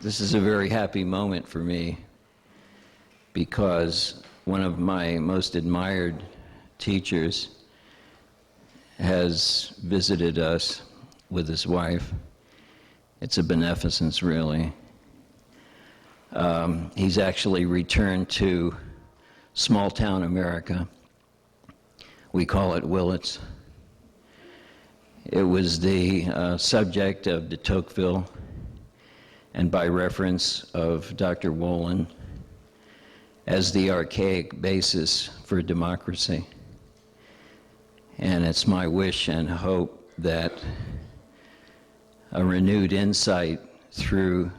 This is a very happy moment for me because one of my most admired teachers has visited us with his wife. It's a beneficence, really. He's actually returned to small-town America. We call it Willits. It was the subject of de Tocqueville, and by reference of Dr. Wolin, as the archaic basis for democracy. And it's my wish and hope that a renewed insight through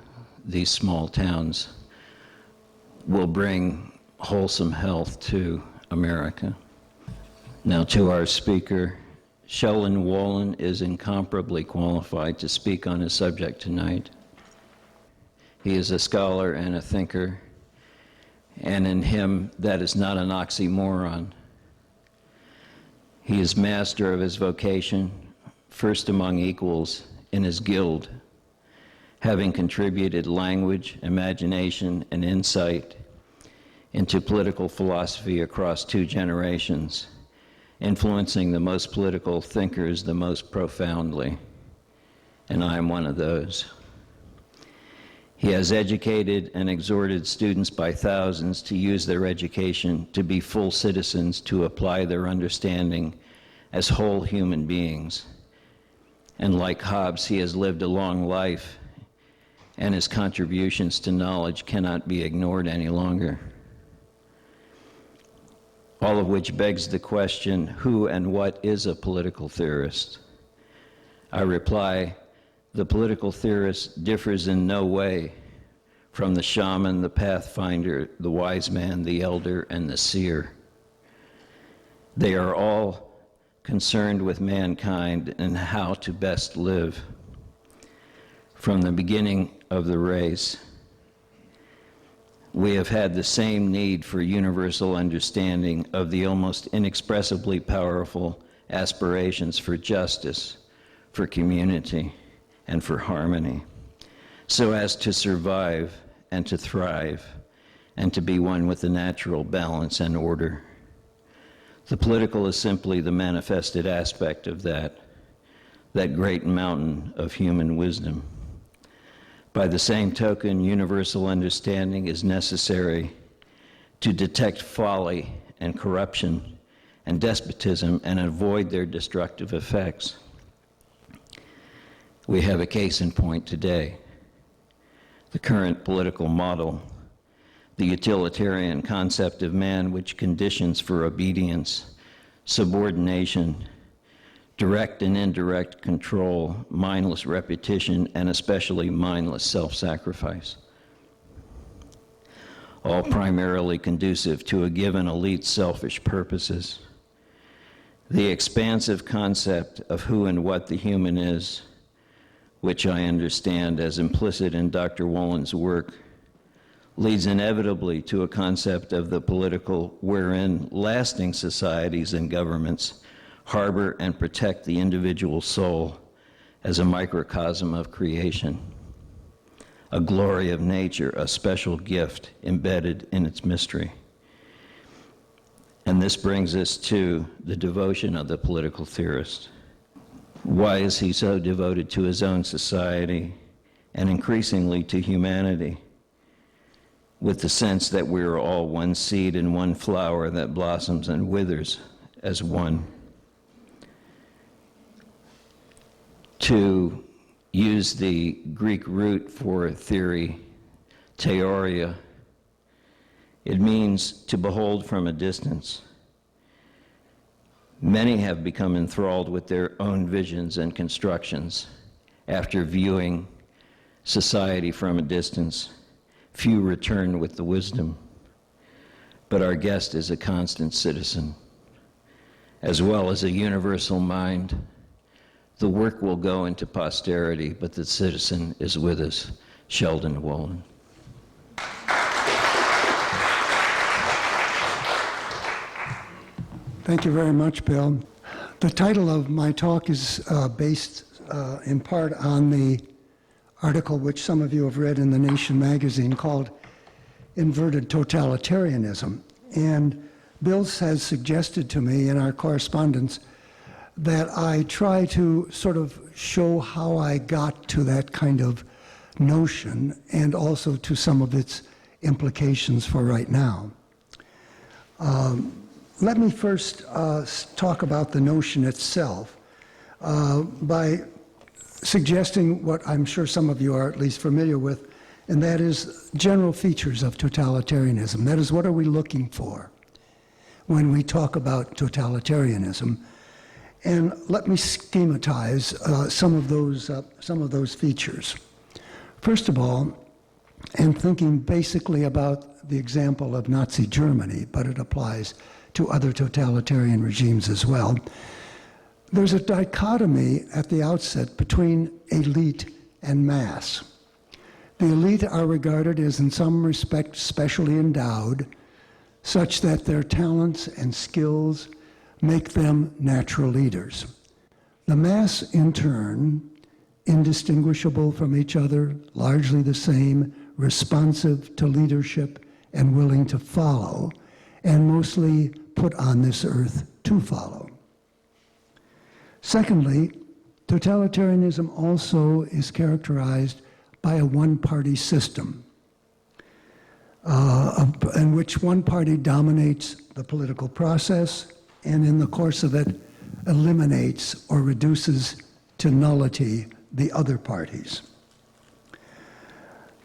these small towns will bring wholesome health to America. Now to our speaker, Sheldon Wolin is incomparably qualified to speak on his subject tonight. He is a scholar and a thinker, and in him that is not an oxymoron. He is master of his vocation, first among equals in his guild, having contributed language, imagination, and insight into political philosophy across 2 generations, influencing the most political thinkers the most profoundly, and I am one of those. He has educated and exhorted students by thousands to use their education to be full citizens, to apply their understanding as whole human beings. And like Hobbes, he has lived a long life, and his contributions to knowledge cannot be ignored any longer. All of which begs the question, who and what is a political theorist? I reply, the political theorist differs in no way from the shaman, the pathfinder, the wise man, the elder, and the seer. They are all concerned with mankind and how to best live. From the beginning of the race, we have had the same need for universal understanding of the almost inexpressibly powerful aspirations for justice, for community, and for harmony, so as to survive and to thrive and to be one with the natural balance and order. The political is simply the manifested aspect of that great mountain of human wisdom. By the same token, universal understanding is necessary to detect folly and corruption and despotism and avoid their destructive effects. We have a case in point today. The current political model, the utilitarian concept of man, which conditions for obedience, subordination, direct and indirect control, mindless repetition, and especially mindless self-sacrifice. All primarily conducive to a given elite's selfish purposes. The expansive concept of who and what the human is, which I understand as implicit in Dr. Wolin's work, leads inevitably to a concept of the political wherein lasting societies and governments harbor and protect the individual soul as a microcosm of creation, a glory of nature, a special gift embedded in its mystery. And this brings us to the devotion of the political theorist. Why is he so devoted to his own society and increasingly to humanity, with the sense that we are all one seed and one flower that blossoms and withers as one? To use the Greek root for theory, theoria, it means to behold from a distance. Many have become enthralled with their own visions and constructions after viewing society from a distance. Few return with the wisdom, but our guest is a constant citizen, as well as a universal mind. The work will go into posterity, but the citizen is with us. Sheldon Wolin. Thank you very much, Bill. The title of my talk is based in part on the article which some of you have read in The Nation magazine called Inverted Totalitarianism. And Bill has suggested to me in our correspondence that I try to sort of show how I got to that kind of notion and also to some of its implications for right now. Let me first talk about the notion itself by suggesting what I'm sure some of you are at least familiar with, and that is general features of totalitarianism. That is, what are we looking for when we talk about totalitarianism? And let me schematize some of those features. First of all, and thinking basically about the example of Nazi Germany, but it applies to other totalitarian regimes as well, there's a dichotomy at the outset between elite and mass. The elite are regarded as, in some respects, specially endowed, such that their talents and skills make them natural leaders. The mass, in turn, indistinguishable from each other, largely the same, responsive to leadership and willing to follow, and mostly put on this earth to follow. Secondly, totalitarianism also is characterized by a one-party system in which one party dominates the political process and in the course of it eliminates or reduces to nullity the other parties.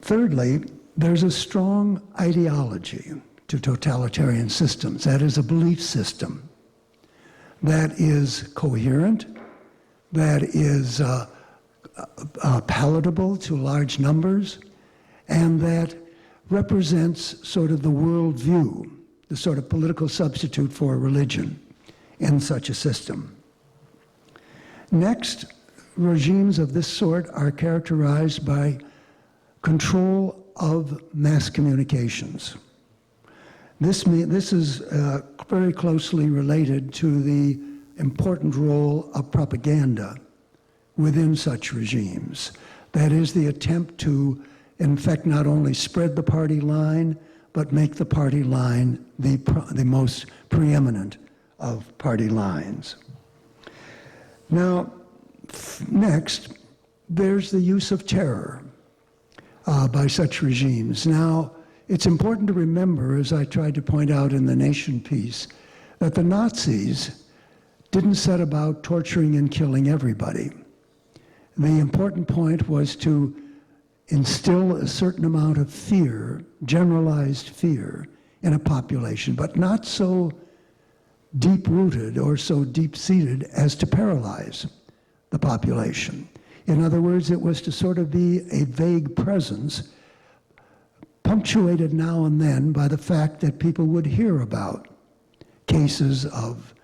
Thirdly, there's a strong ideology to totalitarian systems. That is a belief system that is coherent, that is palatable to large numbers, and that represents sort of the worldview, the sort of political substitute for religion in such a system. Next, regimes of this sort are characterized by control of mass communications. This is very closely related to the important role of propaganda within such regimes. That is the attempt to, in fact, not only spread the party line, but make the party line the most preeminent of party lines. Now, next, there's the use of terror by such regimes. Now, it's important to remember, as I tried to point out in the Nation piece, that the Nazis didn't set about torturing and killing everybody. The important point was to instill a certain amount of fear, generalized fear, in a population, but not so deep-rooted or so deep-seated as to paralyze the population. In other words, it was to sort of be a vague presence, punctuated now and then by the fact that people would hear about cases of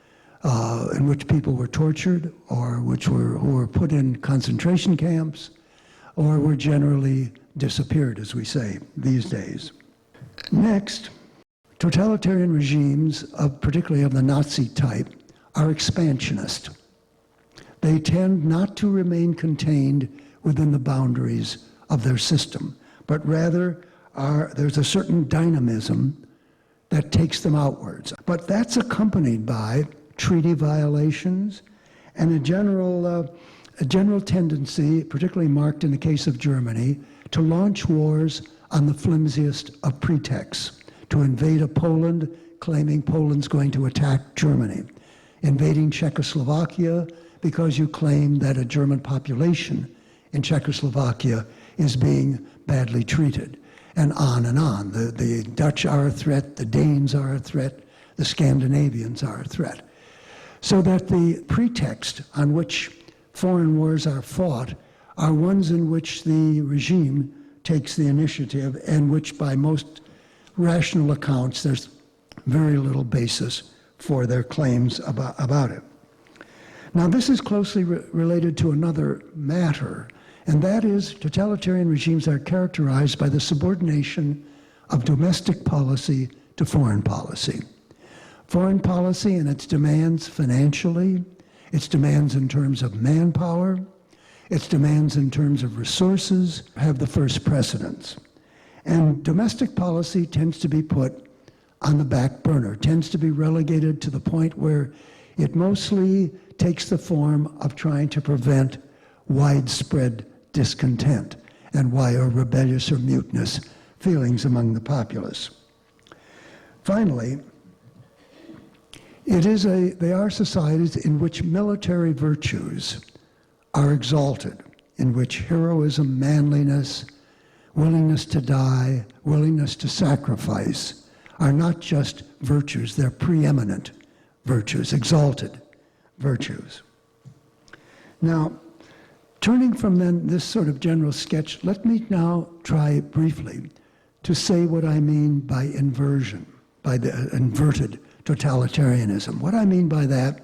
in which people were tortured, or who were put in concentration camps, or were generally disappeared, as we say these days. Next, totalitarian regimes, particularly of the Nazi type, are expansionist. They tend not to remain contained within the boundaries of their system, but rather there's a certain dynamism that takes them outwards. But that's accompanied by treaty violations and a general tendency, particularly marked in the case of Germany, to launch wars on the flimsiest of pretexts, to invade a Poland, claiming Poland's going to attack Germany, invading Czechoslovakia because you claim that a German population in Czechoslovakia is being badly treated, and on and on. The Dutch are a threat, the Danes are a threat, the Scandinavians are a threat. So that the pretext on which foreign wars are fought are ones in which the regime takes the initiative and which, by most rational accounts, there's very little basis for their claims about it. Now, this is closely related to another matter, and that is totalitarian regimes are characterized by the subordination of domestic policy to foreign policy. Foreign policy and its demands financially, its demands in terms of manpower, Its demands in terms of resources have the first precedence. And domestic policy tends to be put on the back burner, tends to be relegated to the point where it mostly takes the form of trying to prevent widespread discontent and or rebellious or mutinous feelings among the populace. Finally, they are societies in which military virtues are exalted, in which heroism, manliness, willingness to die, willingness to sacrifice are not just virtues, they're preeminent virtues, exalted virtues. Now, turning from then this sort of general sketch, let me now try briefly to say what I mean by inversion, by the inverted totalitarianism. What I mean by that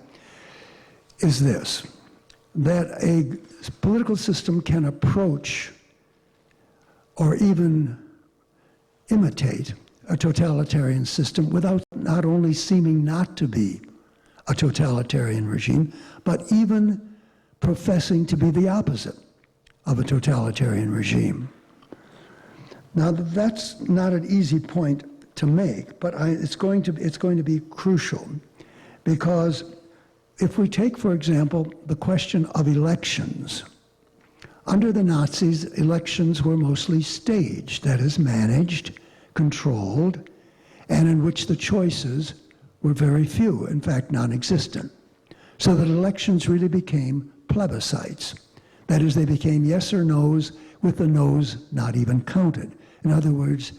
is this, that a political system can approach or even imitate a totalitarian system without not only seeming not to be a totalitarian regime, but even professing to be the opposite of a totalitarian regime. Now, that's not an easy point to make, but it's going to be crucial, because if we take, for example, the question of elections, under the Nazis, elections were mostly staged, that is, managed, controlled, and in which the choices were very few, in fact, non-existent. So that elections really became plebiscites. That is, they became yes or no's, with the no's not even counted. In other words,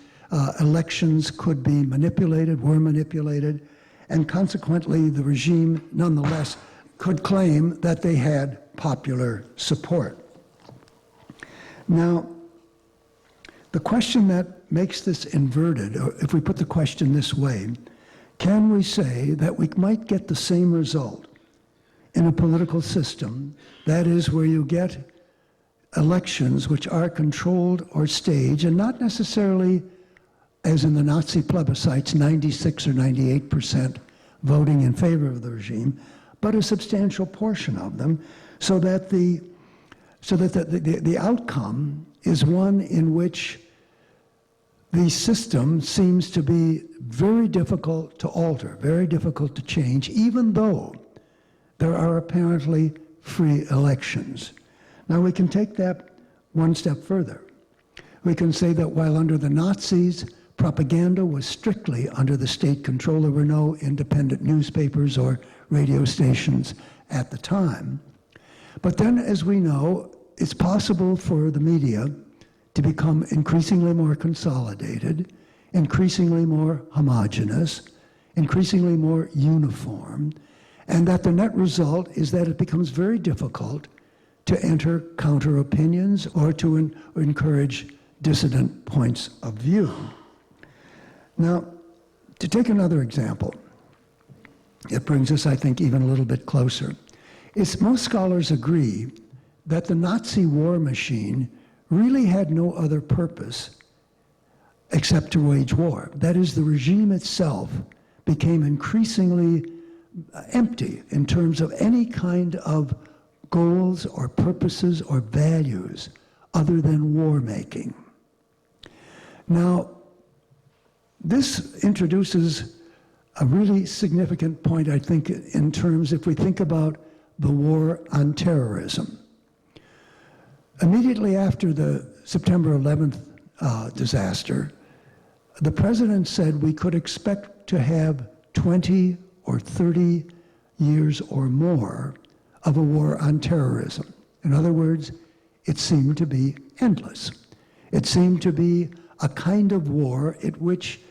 elections could be manipulated, were manipulated, and consequently the regime nonetheless could claim that they had popular support. Now, the question that makes this inverted, or if we put the question this way, can we say that we might get the same result in a political system, that is, where you get elections which are controlled or staged, and not necessarily, as in the Nazi plebiscites, 96 or 98% voting in favor of the regime, but a substantial portion of them, so that the outcome is one in which the system seems to be very difficult to alter, very difficult to change, even though there are apparently free elections. Now, we can take that one step further. We can say that while under the Nazis, propaganda was strictly under the state control, there were no independent newspapers or radio stations at the time. But then, as we know, it's possible for the media to become increasingly more consolidated, increasingly more homogeneous, increasingly more uniform, and that the net result is that it becomes very difficult to enter counter opinions or to encourage dissident points of view. Now, to take another example, it brings us, I think, even a little bit closer. Most scholars agree that the Nazi war machine really had no other purpose except to wage war. That is, the regime itself became increasingly empty in terms of any kind of goals or purposes or values other than war making. Now, this introduces a really significant point, I think, in terms, if we think about the war on terrorism. Immediately after the September 11th disaster, the president said we could expect to have 20 or 30 years or more of a war on terrorism. In other words, it seemed to be endless. It seemed to be a kind of war at which,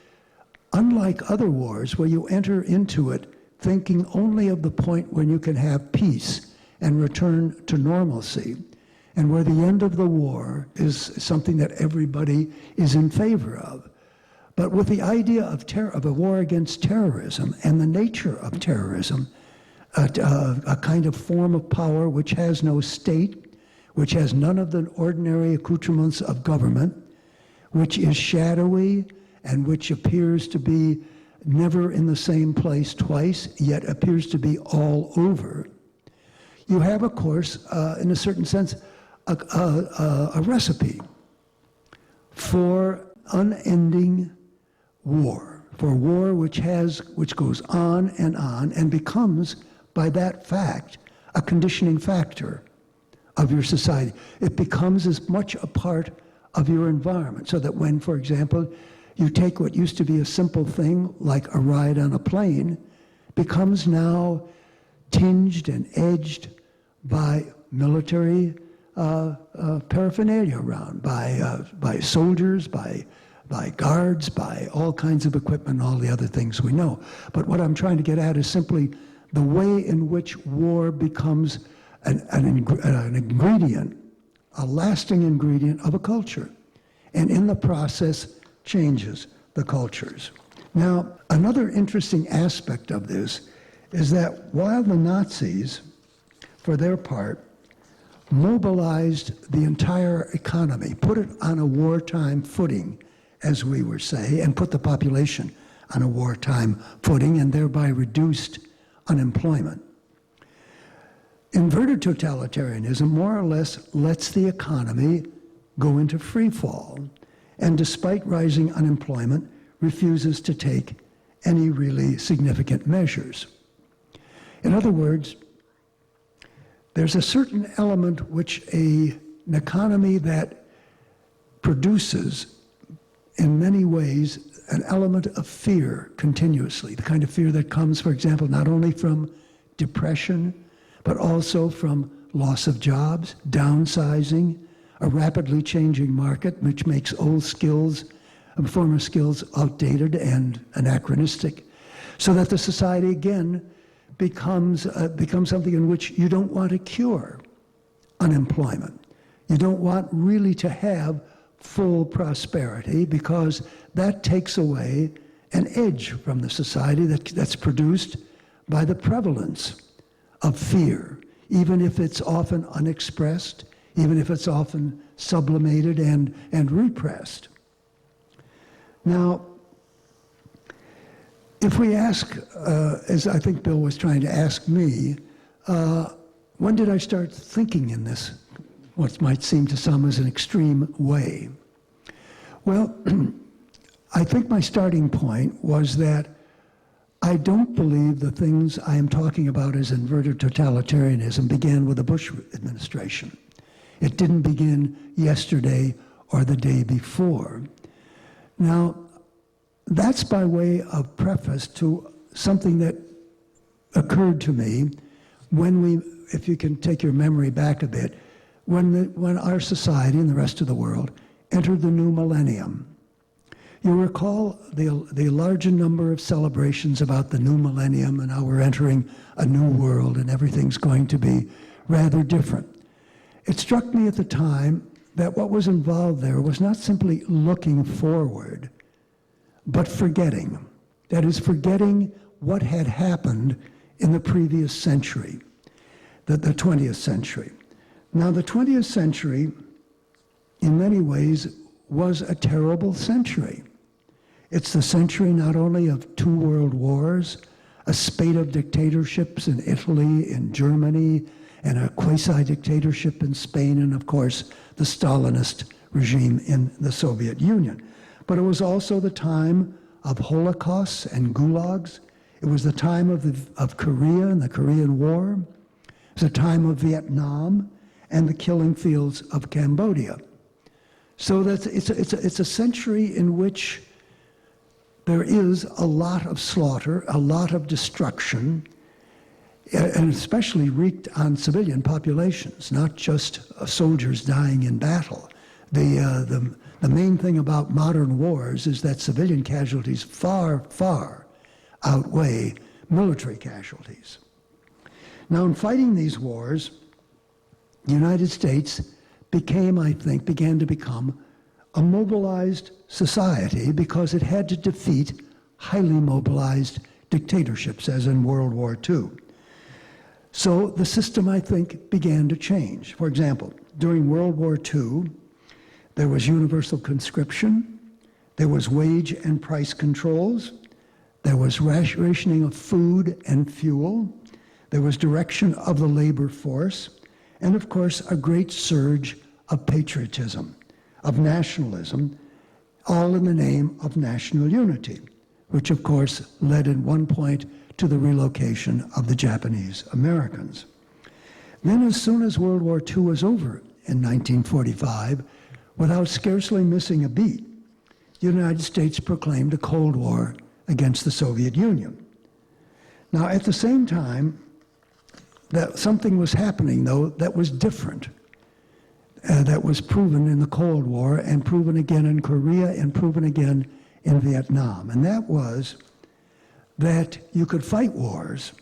unlike other wars where you enter into it thinking only of the point when you can have peace and return to normalcy, and where the end of the war is something that everybody is in favor of. But with the idea of a war against terrorism and the nature of terrorism, a kind of form of power which has no state, which has none of the ordinary accoutrements of government, which is shadowy and which appears to be never in the same place twice, yet appears to be all over. You have, of course, in a certain sense, a recipe for unending war, for war which goes on and becomes, by that fact, a conditioning factor of your society. It becomes as much a part of your environment, so that when, for example, you take what used to be a simple thing like a ride on a plane, becomes now tinged and edged by military paraphernalia around, by soldiers, by guards, by all kinds of equipment, all the other things we know. But what I'm trying to get at is simply the way in which war becomes an ingredient, a lasting ingredient of a culture, and in the process changes the cultures. Now, another interesting aspect of this is that while the Nazis, for their part, mobilized the entire economy, put it on a wartime footing, as we were saying, and put the population on a wartime footing, and thereby reduced unemployment. Inverted totalitarianism more or less lets the economy go into free fall, and despite rising unemployment, refuses to take any really significant measures. In other words, there's a certain element which an economy that produces, in many ways, an element of fear continuously, the kind of fear that comes, for example, not only from depression, but also from loss of jobs, downsizing, a rapidly changing market which makes old skills, former skills outdated and anachronistic, so that the society again becomes something in which you don't want to cure unemployment. You don't want really to have full prosperity, because that takes away an edge from the society that's produced by the prevalence of fear, even if it's often unexpressed, even if it's often sublimated and repressed. Now, if we ask, as I think Bill was trying to ask me, when did I start thinking in this, what might seem to some as an extreme way? Well, I think my starting point was that I don't believe the things I am talking about as inverted totalitarianism began with the Bush administration. It didn't begin yesterday or the day before. Now, that's by way of preface to something that occurred to me when we, if you can take your memory back a bit, when our society and the rest of the world entered the new millennium. You recall the larger number of celebrations about the new millennium and how we're entering a new world and everything's going to be rather different. It struck me at the time that what was involved there was not simply looking forward, but forgetting. That is, forgetting what had happened in the previous century, the 20th century. Now, the 20th century, in many ways, was a terrible century. It's the century not only of 2 world wars, a spate of dictatorships in Italy, in Germany, and a quasi-dictatorship in Spain, and of course, the Stalinist regime in the Soviet Union. But it was also the time of holocausts and gulags. It was the time of Korea and the Korean War. It was a time of Vietnam and the killing fields of Cambodia. So that it's a century in which there is a lot of slaughter, a lot of destruction, and especially wreaked on civilian populations, not just soldiers dying in battle. The main thing about modern wars is that civilian casualties far, far outweigh military casualties. Now, in fighting these wars, the United States began to become a mobilized society because it had to defeat highly mobilized dictatorships, as in World War II. So the system, I think, began to change. For example, during World War II, there was universal conscription, there was wage and price controls, there was rationing of food and fuel, there was direction of the labor force, and of course a great surge of patriotism, of nationalism, all in the name of national unity, which of course led at one point to the relocation of the Japanese Americans. Then as soon as World War II was over in 1945, without scarcely missing a beat, the United States proclaimed a Cold War against the Soviet Union. Now, at the same time, that something was happening, though, that was different, that was proven in the Cold War and proven again in Korea and proven again in Vietnam. And that was that you could fight wars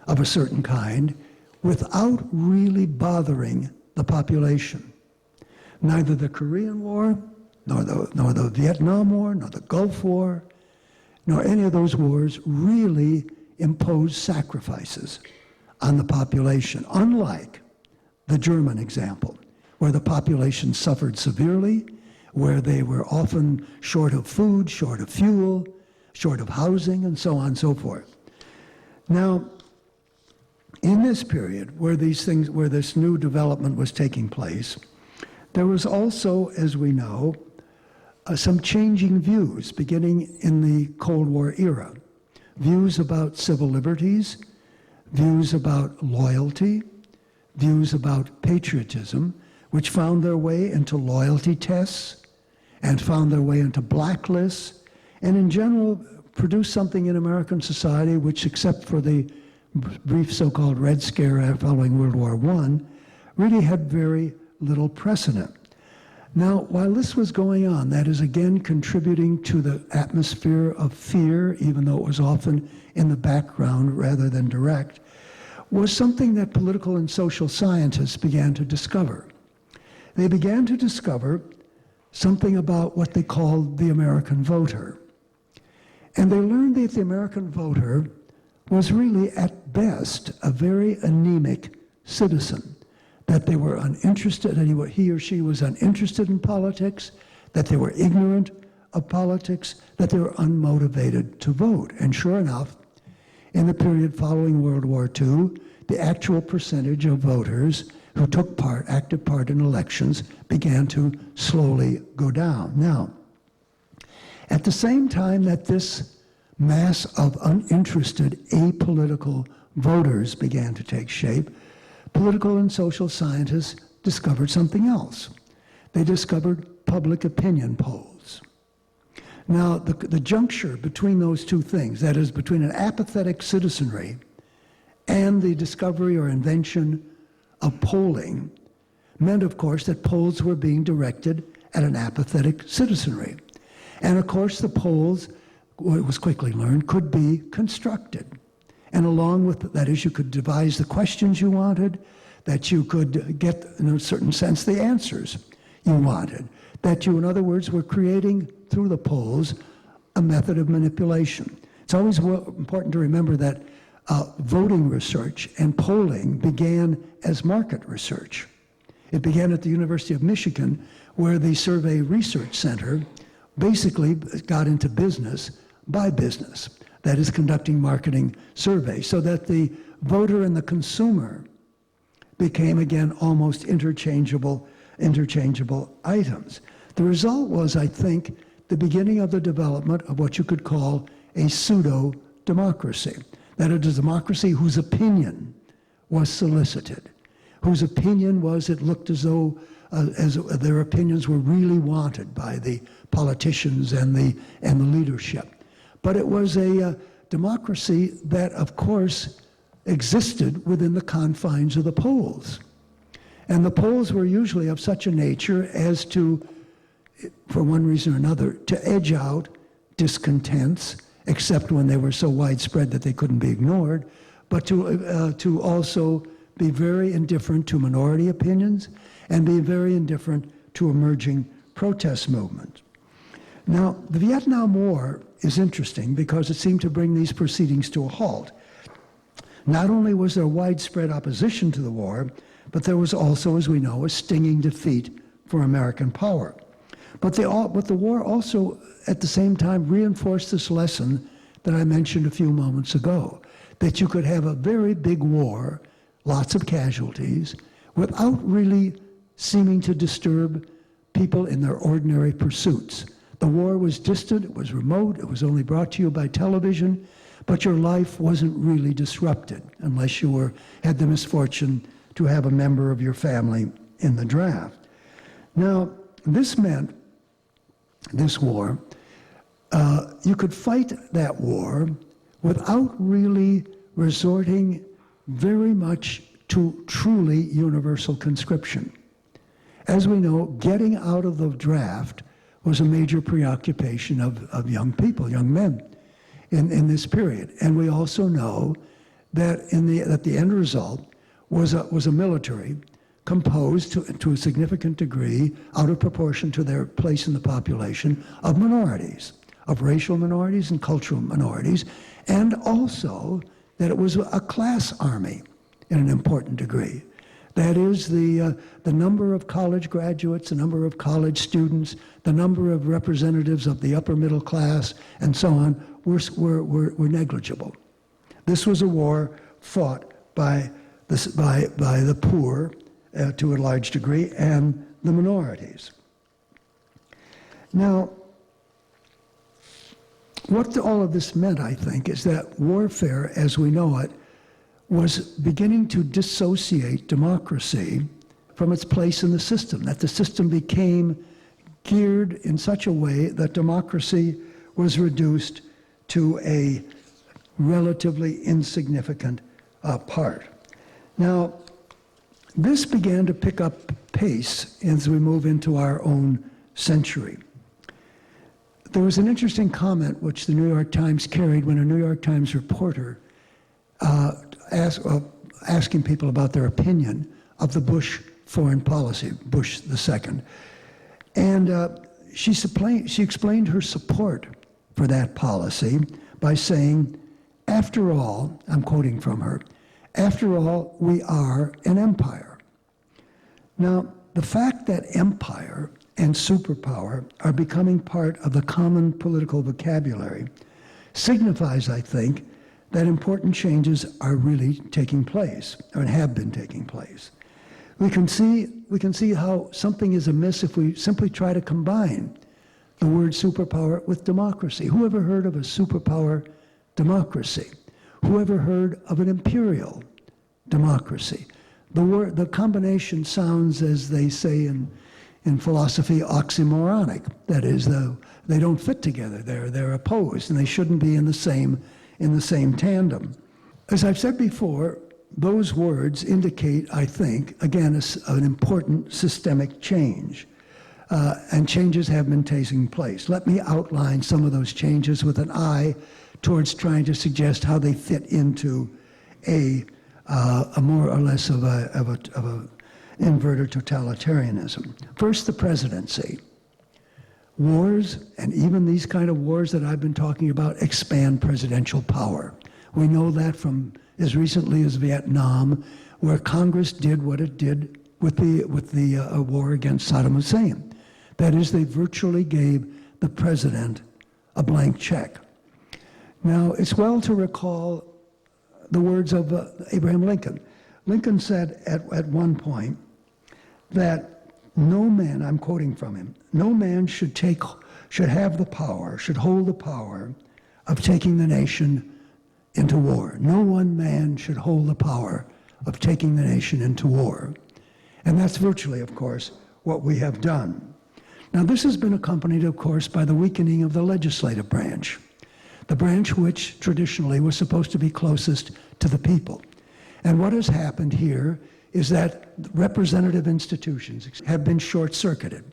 of a certain kind without really bothering the population. Neither the Korean War, nor the Vietnam War, nor the Gulf War, nor any of those wars really imposed sacrifices on the population, unlike the German example, where the population suffered severely, where they were often short of food, short of fuel, short of housing, and so on and so forth. Now, in this period where this new development was taking place, there was also, as we know, some changing views beginning in the Cold War era. Views about civil liberties, views about loyalty, views about patriotism, which found their way into loyalty tests and found their way into blacklists, and in general produced something in American society which, except for the brief so-called Red Scare following World War I, really had very little precedent. Now, while this was going on, that is again contributing to the atmosphere of fear, even though it was often in the background rather than direct, was something that political and social scientists began to discover. They began to discover something about what they called the American voter. And they learned that the American voter was really, at best, a very anemic citizen, that they were uninterested, that he or she was uninterested in politics, that they were ignorant of politics, that they were unmotivated to vote. And sure enough, in the period following World War II, the actual percentage of voters who took active part in elections began to slowly go down. Now, at the same time that this mass of uninterested, apolitical voters began to take shape, political and social scientists discovered something else. They discovered public opinion polls. Now, the juncture between those two things, that is, between an apathetic citizenry and the discovery or invention of polling, meant, of course, that polls were being directed at an apathetic citizenry. And, of course, the polls, it was quickly learned, could be constructed. And along with that is, you could devise the questions you wanted, that you could get, in a certain sense, the answers you wanted. That you, in other words, were creating, through the polls, a method of manipulation. It's always important to remember that voting research and polling began as market research. It began at the University of Michigan, where the Survey Research Center basically got into business by business. That is, conducting marketing surveys, so that the voter and the consumer became, again, almost interchangeable items. The result was, I think, the beginning of the development of what you could call a pseudo-democracy. That is, a democracy whose opinion was solicited, whose opinion was, it looked as though as their opinions were really wanted by the politicians and the leadership. But it was a democracy that, of course, existed within the confines of the polls. And the polls were usually of such a nature as to, for one reason or another, to edge out discontents, except when they were so widespread that they couldn't be ignored, but to also be very indifferent to minority opinions and be very indifferent to emerging protest movements. Now, the Vietnam War is interesting because it seemed to bring these proceedings to a halt. Not only was there widespread opposition to the war, but there was also, as we know, a stinging defeat for American power. But the war also, at the same time, reinforced this lesson that I mentioned a few moments ago, that you could have a very big war, lots of casualties, without really seeming to disturb people in their ordinary pursuits. The war was distant, it was remote, it was only brought to you by television, but your life wasn't really disrupted unless you had the misfortune to have a member of your family in the draft. Now, this meant, this war, you could fight that war without really resorting very much to truly universal conscription. As we know, getting out of the draft was a major preoccupation of young people, young men, in this period. And we also know that the end result was a military composed to a significant degree, out of proportion to their place in the population, of minorities, of racial minorities and cultural minorities, and also that it was a class army in an important degree. That is, the number of college graduates, the number of college students, the number of representatives of the upper middle class, and so on, were negligible. This was a war fought by the poor, to a large degree, and the minorities. Now, what all of this meant, I think, is that warfare, as we know it, was beginning to dissociate democracy from its place in the system, that the system became geared in such a way that democracy was reduced to a relatively insignificant part. Now, this began to pick up pace as we move into our own century. There was an interesting comment which the New York Times carried when a New York Times reporter asking people about their opinion of the Bush foreign policy, Bush II. And she explained her support for that policy by saying, after all, I'm quoting from her, after all, we are an empire. Now, the fact that empire and superpower are becoming part of the common political vocabulary signifies, I think, that important changes are really taking place, or have been taking place. We can see how something is amiss if we simply try to combine the word superpower with democracy. Who ever heard of a superpower democracy? Who ever heard of an imperial democracy? The combination sounds, as they say in philosophy, oxymoronic. That is, they don't fit together. They're opposed, and they shouldn't be in the same tandem. As I've said before, those words indicate, I think, again, an important systemic change. And changes have been taking place. Let me outline some of those changes with an eye towards trying to suggest how they fit into a more or less of a inverted totalitarianism. First, the presidency. Wars, and even these kind of wars that I've been talking about, expand presidential power. We know that from as recently as Vietnam, where Congress did what it did with the war against Saddam Hussein. That is, they virtually gave the president a blank check. Now, it's well to recall the words of Abraham Lincoln. Lincoln said at one point that no man, I'm quoting from him, no man should have the power, should hold the power of taking the nation into war. No one man should hold the power of taking the nation into war. And that's virtually, of course, what we have done. Now, this has been accompanied, of course, by the weakening of the legislative branch, the branch which traditionally was supposed to be closest to the people. And what has happened here is that representative institutions have been short-circuited.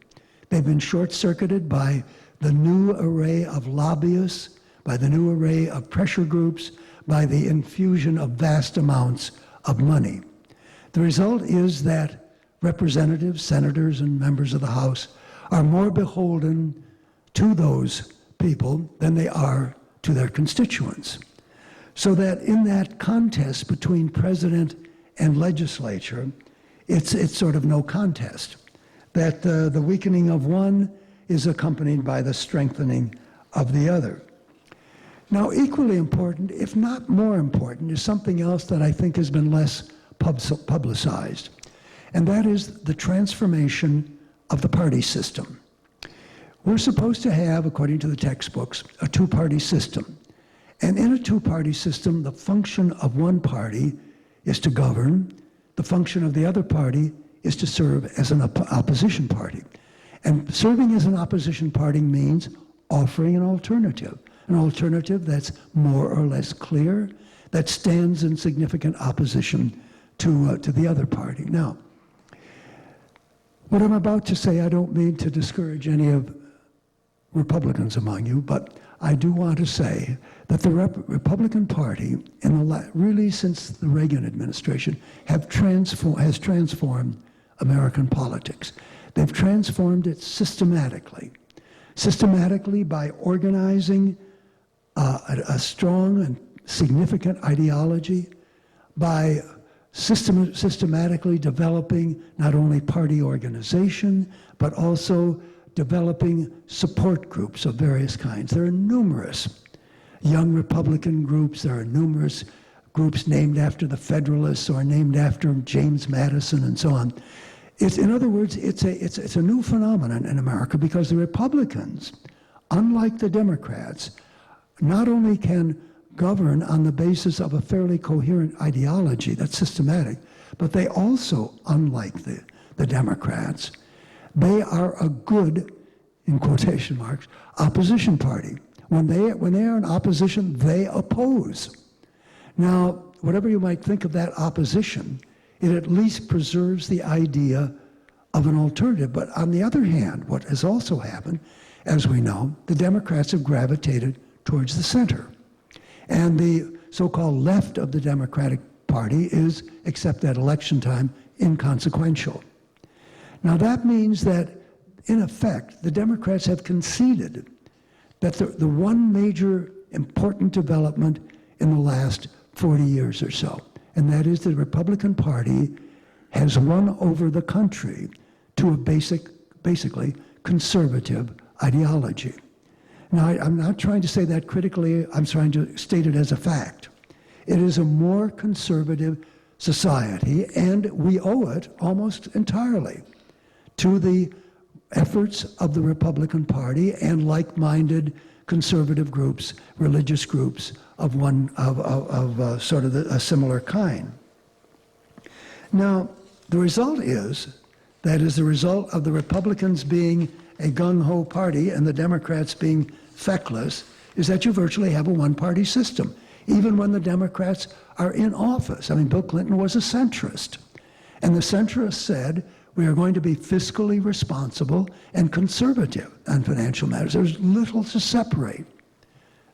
They've been short-circuited by the new array of lobbyists, by the new array of pressure groups, by the infusion of vast amounts of money. The result is that representatives, senators, and members of the House are more beholden to those people than they are to their constituents. So that in that contest between president and legislature, it's sort of no contest. That the weakening of one is accompanied by the strengthening of the other. Now, equally important, if not more important, is something else that I think has been less publicized. and that is the transformation of the party system. We're supposed to have, according to the textbooks, a two-party system. And in a two-party system, the function of one party is to govern, the function of the other party is to serve as an opposition party. And serving as an opposition party means offering an alternative that's more or less clear, that stands in significant opposition to the other party. Now, what I'm about to say, I don't mean to discourage any of Republicans among you, but I do want to say that the Republican Party, really since the Reagan administration, has transformed American politics. They've transformed it systematically by organizing a strong and significant ideology, by systematically developing not only party organization, but also developing support groups of various kinds. There are numerous young Republican groups. There are numerous groups named after the Federalists or named after James Madison and so on. In other words, it's a new phenomenon in America because the Republicans, unlike the Democrats, not only can govern on the basis of a fairly coherent ideology that's systematic, but they also, unlike the Democrats, they are a good, in quotation marks, opposition party. When they are in opposition, they oppose. Now, whatever you might think of that opposition, it at least preserves the idea of an alternative. But on the other hand, what has also happened, as we know, the Democrats have gravitated towards the center. And the so-called left of the Democratic Party is, except at election time, inconsequential. Now that means that, in effect, the Democrats have conceded that the one major important development in the last 40 years or so, and that is the Republican Party has won over the country to a basically conservative ideology. Now, I'm not trying to say that critically, I'm trying to state it as a fact. It is a more conservative society, and we owe it almost entirely to the efforts of the Republican Party and like-minded conservative groups, religious groups of sort of a similar kind. Now, the result is that as a result of the Republicans being a gung-ho party and the Democrats being feckless, is that you virtually have a one-party system, even when the Democrats are in office. I mean, Bill Clinton was a centrist, and the centrists said, we are going to be fiscally responsible and conservative on financial matters. There's little to separate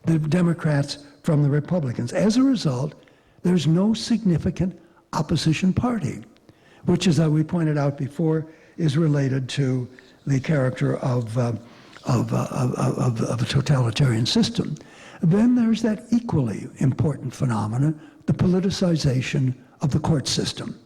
the Democrats from the Republicans. As a result, there's no significant opposition party, which, as we pointed out before, is related to the character of a totalitarian system. Then there's that equally important phenomenon, the politicization of the court system.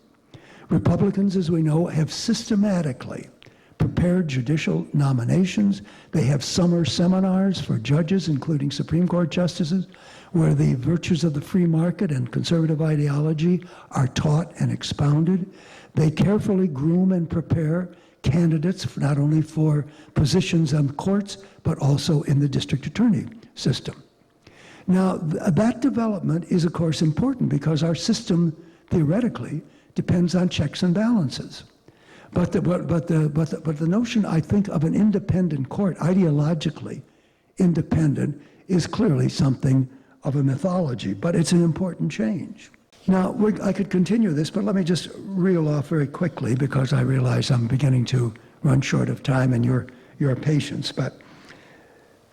Republicans, as we know, have systematically prepared judicial nominations. They have summer seminars for judges, including Supreme Court justices, where the virtues of the free market and conservative ideology are taught and expounded. They carefully groom and prepare candidates not only for positions on the courts, but also in the district attorney system. Now, that development is, of course, important because our system, theoretically, depends on checks and balances. But the notion, I think, of an independent court, ideologically independent, is clearly something of a mythology, but it's an important change. Now, I could continue this, but let me just reel off very quickly because I realize I'm beginning to run short of time and your patience. But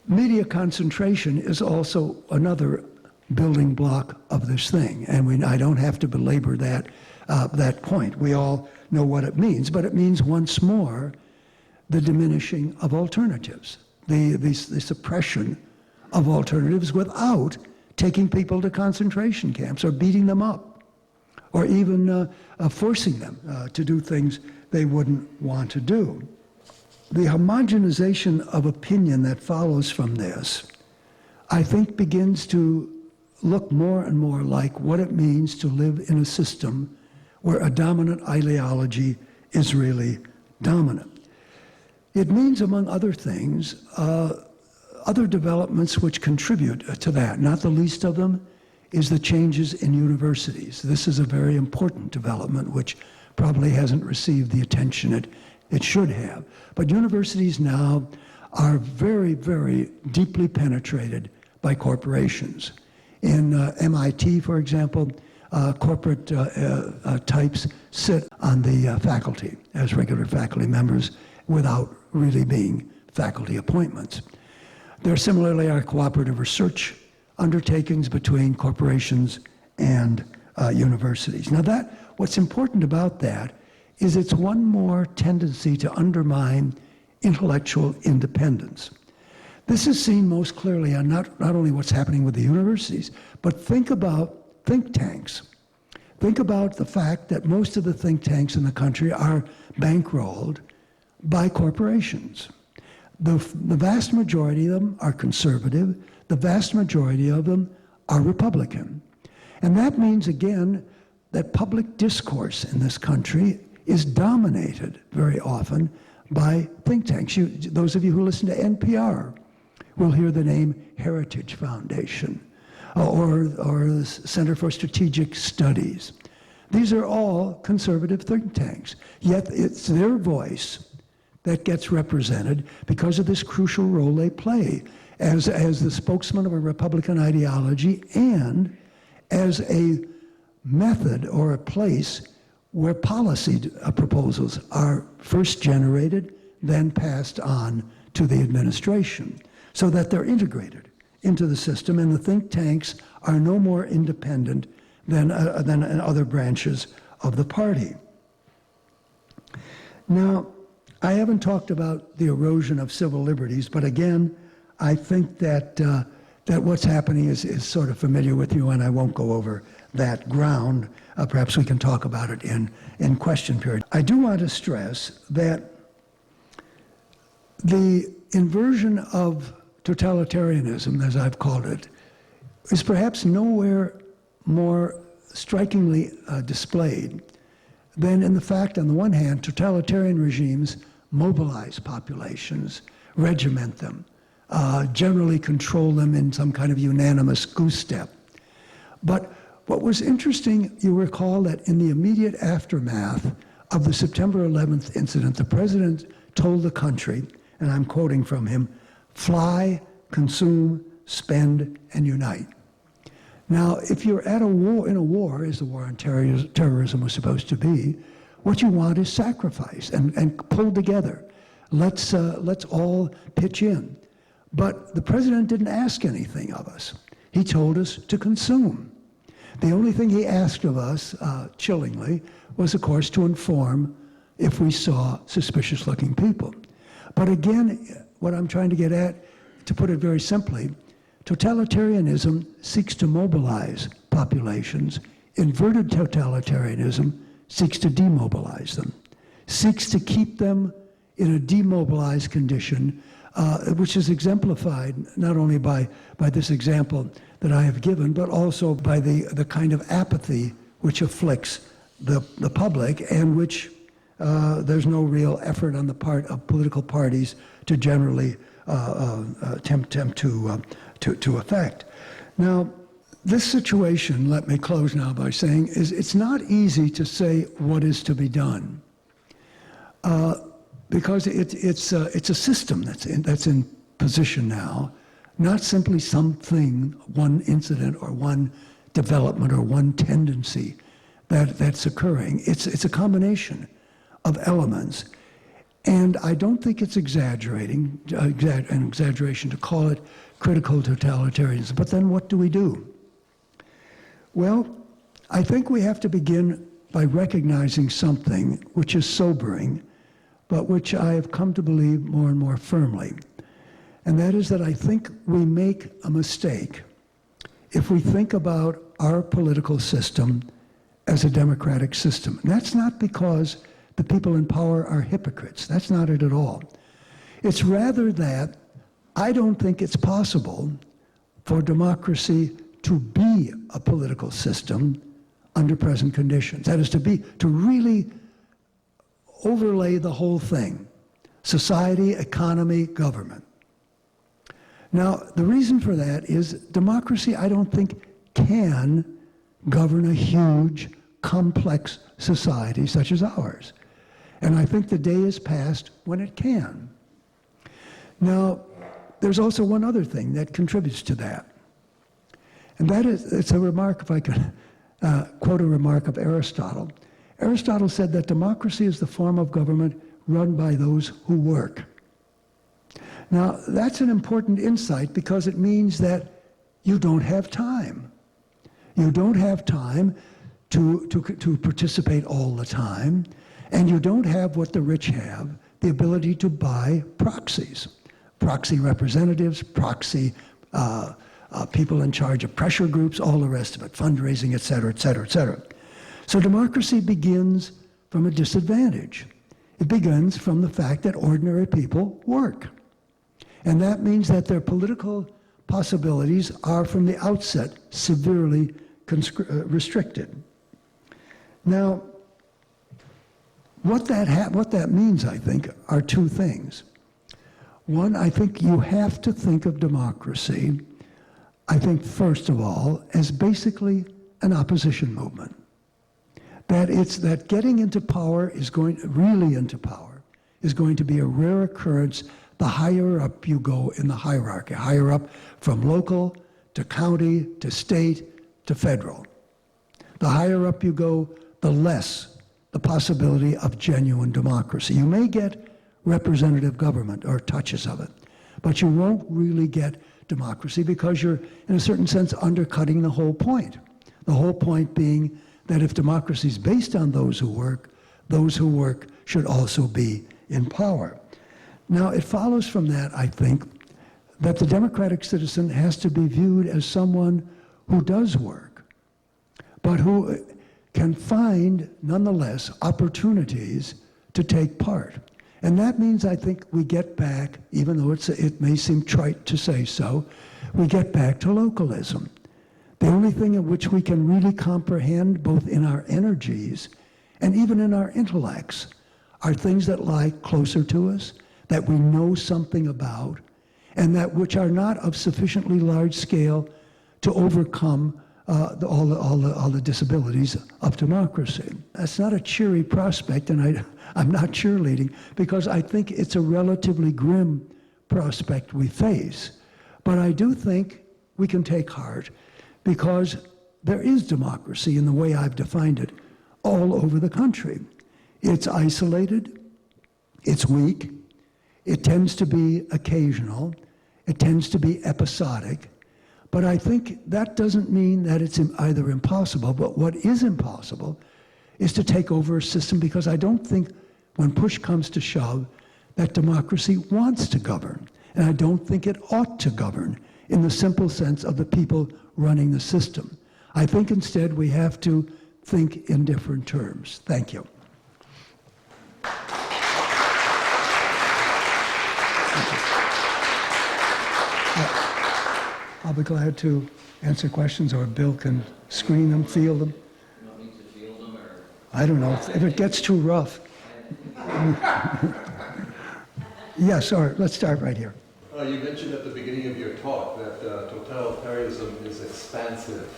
media concentration is also another building block of this thing, and I don't have to belabor that point. We all know what it means, but it means once more the diminishing of alternatives, the suppression of alternatives without taking people to concentration camps or beating them up or even forcing them to do things they wouldn't want to do. The homogenization of opinion that follows from this, I think, begins to look more and more like what it means to live in a system where a dominant ideology is really dominant. It means, among other things, other developments which contribute to that. Not the least of them is the changes in universities. This is a very important development which probably hasn't received the attention it should have. But universities now are very, very deeply penetrated by corporations. In MIT, for example, corporate types sit on the faculty as regular faculty members without really being faculty appointments. There similarly are cooperative research undertakings between corporations and universities. Now what's important about that is it's one more tendency to undermine intellectual independence. This is seen most clearly on not only what's happening with the universities, but think about think tanks. Think about the fact that most of the think tanks in the country are bankrolled by corporations. The vast majority of them are conservative. The vast majority of them are Republican. And that means, again, that public discourse in this country is dominated very often by think tanks. Those of you who listen to NPR will hear the name Heritage Foundation or the Center for Strategic Studies. These are all conservative think tanks, yet it's their voice that gets represented because of this crucial role they play as the spokesman of a Republican ideology and as a method or a place where policy proposals are first generated, then passed on to the administration, so that they're integrated into the system, and the think tanks are no more independent than other branches of the party. Now, I haven't talked about the erosion of civil liberties, but again, I think that what's happening is sort of familiar with you, and I won't go over that ground. Perhaps we can talk about it in question period. I do want to stress that the inversion of totalitarianism, as I've called it, is perhaps nowhere more strikingly displayed than in the fact, on the one hand, totalitarian regimes mobilize populations, regiment them, generally control them in some kind of unanimous goose step. But what was interesting, you recall that in the immediate aftermath of the September 11th incident, the president told the country, and I'm quoting from him, "Fly, consume, spend, and unite." Now, if you're at a war, in a war, as the war on terrorism was supposed to be, what you want is sacrifice and pull together. Let's all pitch in. But the president didn't ask anything of us. He told us to consume. The only thing he asked of us, chillingly, was, of course, to inform if we saw suspicious-looking people. But again, what I'm trying to get at, to put it very simply, totalitarianism seeks to mobilize populations. Inverted totalitarianism seeks to demobilize them, seeks to keep them in a demobilized condition, which is exemplified not only by this example that I have given, but also by the kind of apathy which afflicts the public, and which there's no real effort on the part of political parties to generally attempt to affect. Now, this situation, let me close now by saying, it's not easy to say what is to be done, because it's a system that's in position now, not simply something, one incident or one development or one tendency that's occurring. It's a combination of elements. And I don't think it's an exaggeration to call it critical totalitarianism. But then what do we do? Well, I think we have to begin by recognizing something which is sobering, but which I have come to believe more and more firmly. And that is that I think we make a mistake if we think about our political system as a democratic system. And that's not because the people in power are hypocrites. That's not it at all. It's rather that I don't think it's possible for democracy to be a political system under present conditions. That is, to really overlay the whole thing: society, economy, government. Now, the reason for that is democracy, I don't think, can govern a huge, complex society such as ours. And I think the day is past when it can. Now, there's also one other thing that contributes to that. And that is, it's a remark, if I could quote a remark of Aristotle. Aristotle said that democracy is the form of government run by those who work. Now, that's an important insight because it means that you don't have time. You don't have time to participate all the time, and you don't have what the rich have, the ability to buy proxies, proxy representatives, proxy people in charge of pressure groups, all the rest of it, fundraising, et cetera, et cetera, et cetera. So democracy begins from a disadvantage. It begins from the fact that ordinary people work. And that means that their political possibilities are from the outset severely restricted. Now, what that means, I think, are two things. One, I think you have to think of democracy, I think, first of all, as basically an opposition movement. That getting into power is going to be a rare occurrence the higher up you go in the hierarchy, higher up from local to county to state to federal. The higher up you go, the less the possibility of genuine democracy. You may get representative government or touches of it, but you won't really get democracy because you're, in a certain sense, undercutting the whole point. The whole point being that if democracy is based on those who work should also be in power. Now, it follows from that, I think, that the democratic citizen has to be viewed as someone who does work, but who can find, nonetheless, opportunities to take part. And that means, I think, we get back, even though it may seem trite to say so, we get back to localism. The only thing in which we can really comprehend, both in our energies and even in our intellects, are things that lie closer to us, that we know something about, and that which are not of sufficiently large scale to overcome all the disabilities of democracy. That's not a cheery prospect, and I'm not cheerleading, because I think it's a relatively grim prospect we face. But I do think we can take heart, because there is democracy in the way I've defined it all over the country. It's isolated, it's weak, it tends to be occasional, it tends to be episodic, but I think that doesn't mean that it's either impossible, but what is impossible is to take over a system, because I don't think, when push comes to shove, that democracy wants to govern, and I don't think it ought to govern in the simple sense of the people running the system. I think instead we have to think in different terms. Thank you. I'll be glad to answer questions, or Bill can screen them, field them. You want me to field them, or? I don't know, if it gets too rough. Yes, all right, let's start right here. You mentioned at the beginning of your talk that totalitarianism is expansive.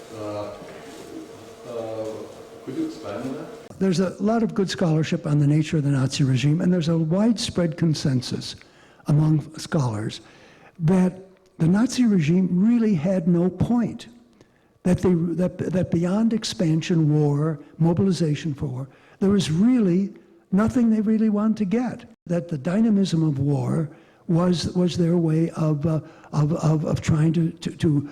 Could you expand on that? There's a lot of good scholarship on the nature of the Nazi regime, and there's a widespread consensus among scholars that the Nazi regime really had no point, that beyond expansion, war, mobilization for war, there was really nothing they really wanted to get, that the dynamism of war was their way of trying to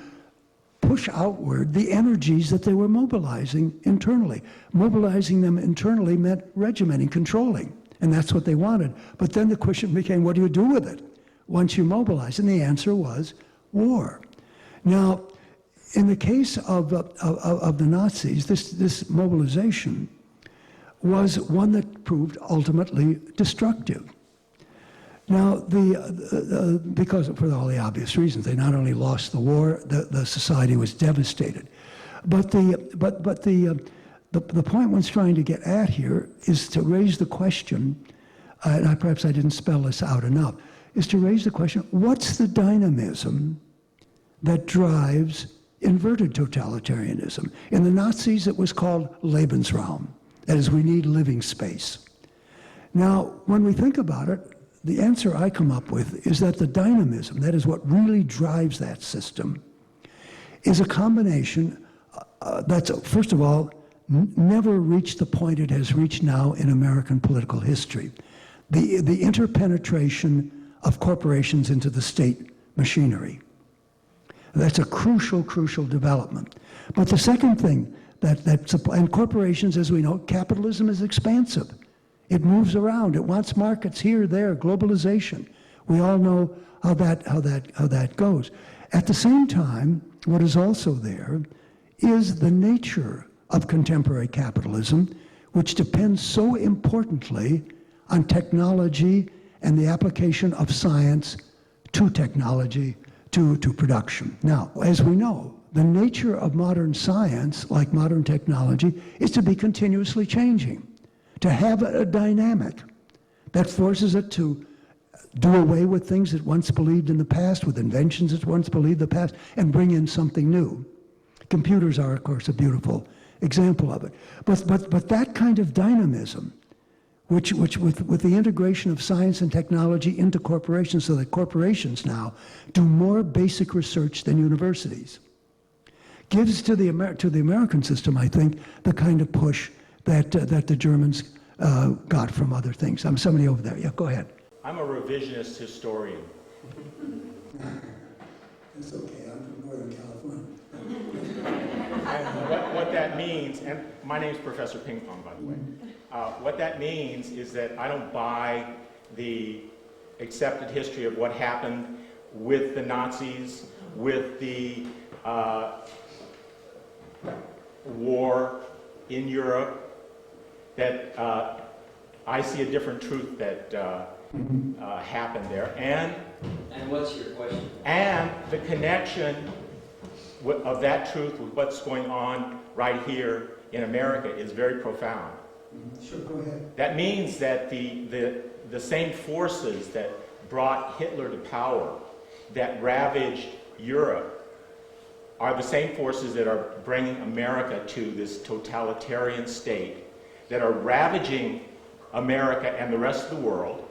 push outward the energies that they were mobilizing internally. Mobilizing them internally meant regimenting, controlling, and that's what they wanted. But then the question became, what do you do with it once you mobilize? And the answer was war. Now, in the case of the Nazis, this mobilization was one that proved ultimately destructive. Now, because for all the obvious reasons, they not only lost the war, the society was devastated, but the the point one's trying to get at here is to raise the question, and perhaps I didn't spell this out enough, is to raise the question, what's the dynamism that drives inverted totalitarianism? In the Nazis, it was called Lebensraum. That is, we need living space. Now, when we think about it, the answer I come up with is that the dynamism, that is what really drives that system, is a combination that's, first of all, never reached the point it has reached now in American political history. The interpenetration of corporations into the state machinery. That's a crucial, crucial development. But the second thing, and corporations, as we know, capitalism is expansive. It moves around. It wants markets here, there, globalization. We all know how that goes. At the same time, what is also there is the nature of contemporary capitalism, which depends so importantly on technology and the application of science to technology, to production. Now, as we know, the nature of modern science, like modern technology, is to be continuously changing, to have a dynamic that forces it to do away with things it once believed in the past, with inventions it once believed in the past, and bring in something new. Computers are, of course, a beautiful example of it. But that kind of dynamism, which with the integration of science and technology into corporations, so that corporations now do more basic research than universities, gives to the American system, I think, the kind of push that the Germans got from other things. Somebody over there. Yeah, go ahead. I'm a revisionist historian. That's okay. I'm from Northern California. And what that means, and my name's Professor Ping Pong, by the way. What that means is that I don't buy the accepted history of what happened with the Nazis, with the war in Europe, that I see a different truth that happened there. And what's your question? And the connection of that truth with what's going on right here in America is very profound. Sure, go ahead. That means that the same forces that brought Hitler to power, that ravaged Europe, are the same forces that are bringing America to this totalitarian state, that are ravaging America and the rest of the world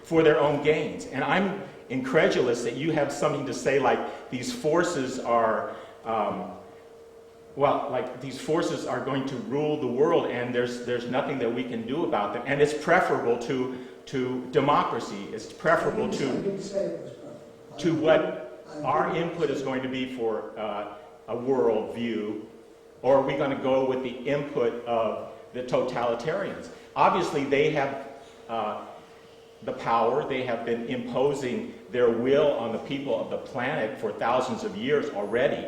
for their own gains. And I'm incredulous that you have something to say like these forces are, these forces are going to rule the world and there's nothing that we can do about them. And it's preferable to democracy. It's preferable to what our input is going to be for a world view, or are we going to go with the input of the totalitarians? Obviously, they have the power. They have been imposing their will on the people of the planet for thousands of years already.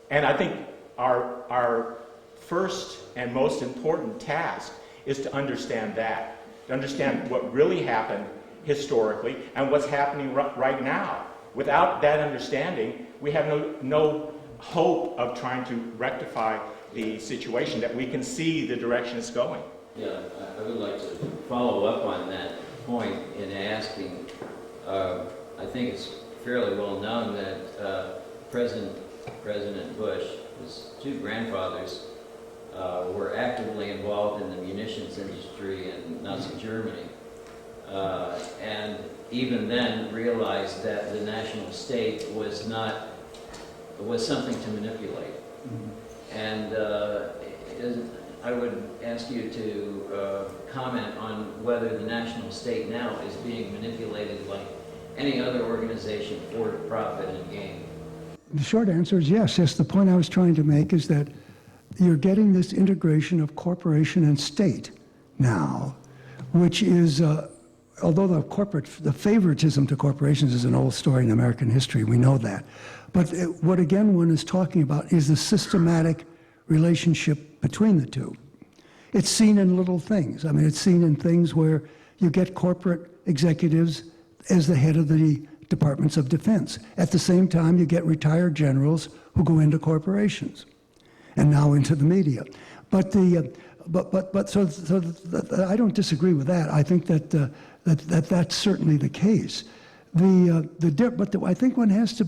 And I think our first and most important task is to understand that, to understand what really happened historically and what's happening right now. Without that understanding, we have no hope of trying to rectify the situation, that we can see the direction it's going. Yeah, I would like to follow up on that point in asking, I think it's fairly well known that President Bush, his two grandfathers, were actively involved in the munitions industry in Nazi Germany. And even then realized that the national state was something to manipulate. Mm-hmm. And I would ask you to comment on whether the national state now is being manipulated like any other organization for profit and gain. The short answer is yes. Yes, the point I was trying to make is that you're getting this integration of corporation and state now, which is, although the favoritism to corporations is an old story in American history, we know that. But what again one is talking about is the systematic relationship between the two. It's seen in little things. I mean, it's seen in things where you get corporate executives as the head of the departments of defense. At the same time, you get retired generals who go into corporations. and now into the media. But I don't disagree with that. I think that that's certainly the case. I think one has to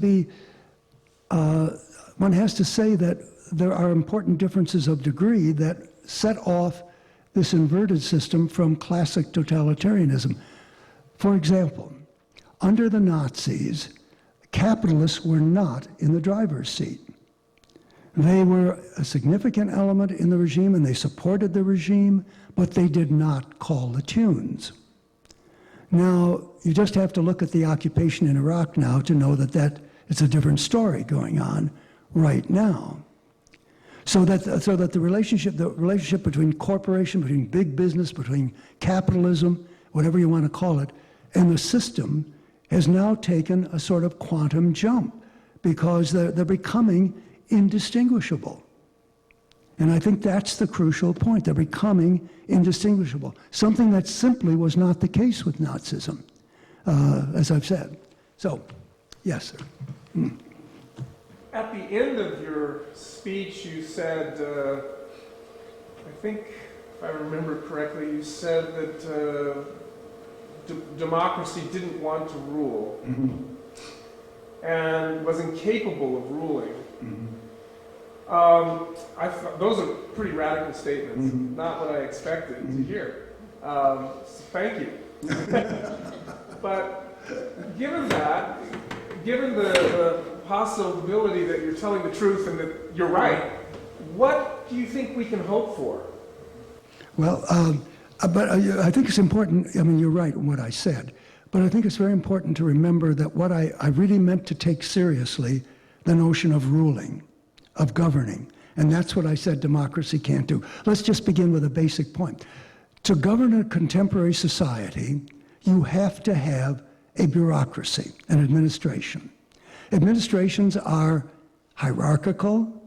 say that there are important differences of degree that set off this inverted system from classic totalitarianism. For example, under the Nazis, capitalists were not in the driver's seat. They were a significant element in the regime, and they supported the regime, but they did not call the tunes. Now, you just have to look at the occupation in Iraq now to know that it's a different story going on right now. So that the relationship between corporation, between big business, between capitalism, whatever you want to call it, and the system has now taken a sort of quantum jump because they're becoming indistinguishable. And I think that's the crucial point. They're becoming indistinguishable. Something that simply was not the case with Nazism, as I've said. So, yes, sir. At the end of your speech, you said, I think, if I remember correctly, you said that democracy didn't want to rule and was incapable of ruling. Those are pretty radical statements, not what I expected to hear. So thank you. But given that, given the possibility that you're telling the truth and that you're right, what do you think we can hope for? Well, but I think it's important, I mean, you're right in what I said, but I think it's very important to remember that what I really meant to take seriously the notion of ruling, of governing, and that's what I said democracy can't do. Let's just begin with a basic point. To govern a contemporary society, you have to have a bureaucracy, an administration. Administrations are hierarchical,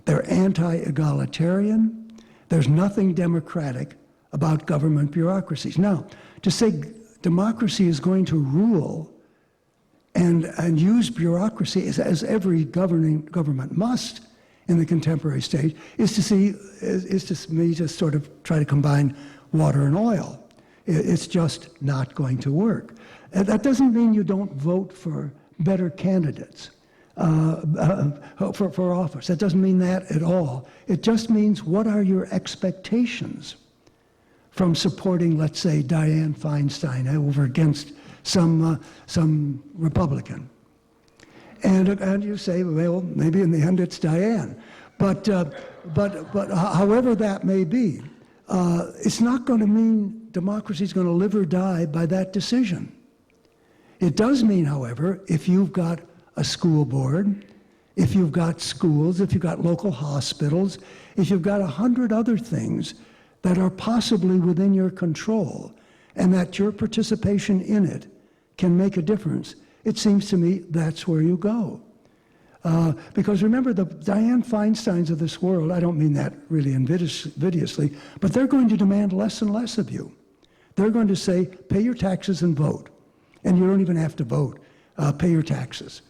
they're anti-egalitarian, there's nothing democratic about government bureaucracies. Now, to say democracy is going to rule and use bureaucracy as every government must in the contemporary stage is to me to sort of try to combine water and oil. It's just not going to work. And that doesn't mean you don't vote for better candidates for office. That doesn't mean that at all. It just means what are your expectations from supporting, let's say, Dianne Feinstein over against some Republican. And you say, well, maybe in the end it's Dianne. But however that may be, it's not going to mean democracy is going to live or die by that decision. It does mean, however, if you've got a school board, if you've got schools, if you've got local hospitals, if you've got 100 other things that are possibly within your control, and that your participation in it can make a difference, it seems to me that's where you go. Because remember, the Dianne Feinsteins of this world, I don't mean that really invidiously, but they're going to demand less and less of you. They're going to say, pay your taxes and vote. And you don't even have to vote, pay your taxes.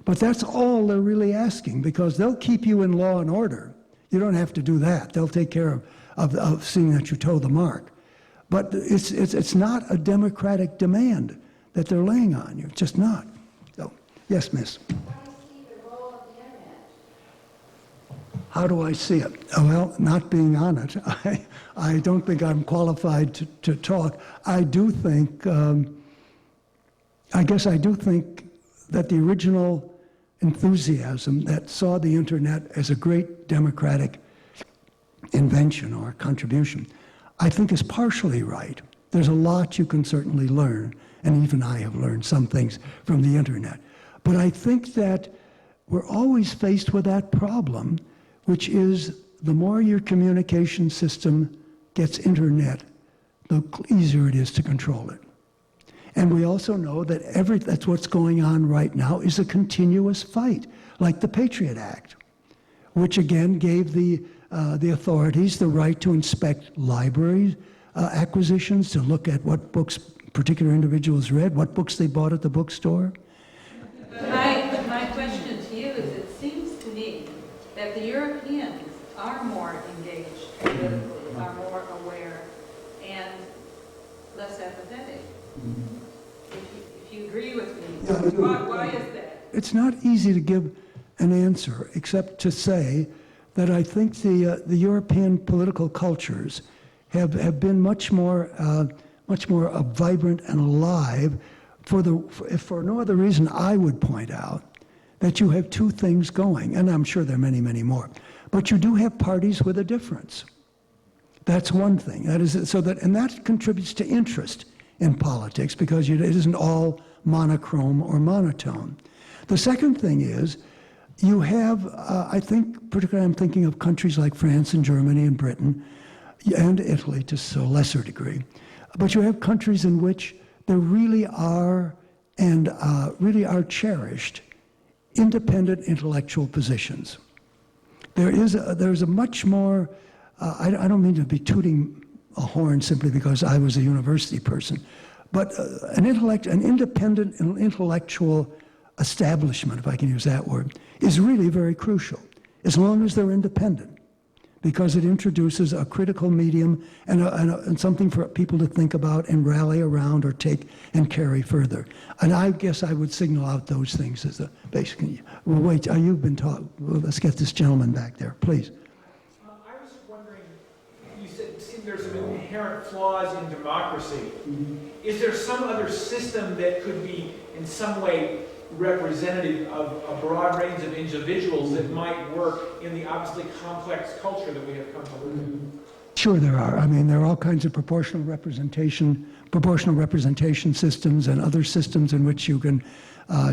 But that's all they're really asking, because they'll keep you in law and order. You don't have to do that. They'll take care of seeing that you toe the mark. But it's not a democratic demand that they're laying on you. It's just not. So, yes, miss. How do I see it? Well, not being on it, I don't think I'm qualified to talk. I do think, I guess I do think that the original enthusiasm that saw the internet as a great democratic invention or contribution, I think is partially right. There's a lot you can certainly learn, and even I have learned some things from the internet. But I think that we're always faced with that problem, which is the more your communication system gets internet, the easier it is to control it. And we also know that that's what's going on right now is a continuous fight, like the Patriot Act, which again gave the authorities the right to inspect library acquisitions, to look at what books particular individuals read, what books they bought at the bookstore. My question to you is, it seems to me that the Europeans are more engaged politically, are more aware, and less apathetic. If you agree with me, Yeah, I do. why is that? It's not easy to give an answer, except to say that I think the European political cultures have been much more vibrant and alive for no other reason. I would point out that you have two things going, and I'm sure there are many, many more, but you do have parties with a difference. That's one thing. That is and that contributes to interest in politics because it isn't all monochrome or monotone. The second thing is you have, I think, particularly I'm thinking of countries like France and Germany and Britain and Italy to a lesser degree, but you have countries in which there really are and really are cherished independent intellectual positions. There's a much more, I don't mean to be tooting a horn simply because I was a university person, but an independent intellectual establishment, if I can use that word, is really very crucial, as long as they're independent, because it introduces a critical medium and something for people to think about and rally around or take and carry further. And I guess I would signal out those things as the basic. Well, wait, you've been taught. Well, let's get this gentleman back there, please. I was wondering, you said it seemed there's some inherent flaws in democracy. Mm-hmm. Is there some other system that could be in some way representative of a broad range of individuals that might work in the obviously complex culture that we have come to live in? Sure there are. I mean, there are all kinds of proportional representation systems and other systems in which you can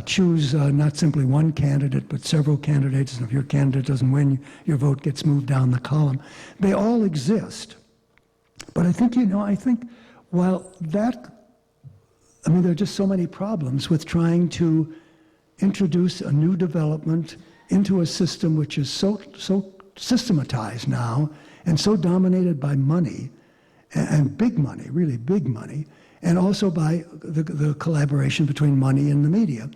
choose not simply one candidate, but several candidates. And if your candidate doesn't win, your vote gets moved down the column. They all exist. But I think, while that, there are just so many problems with trying to introduce a new development into a system which is so systematized now and so dominated by money and big money, really big money, and also by the collaboration between money and the media,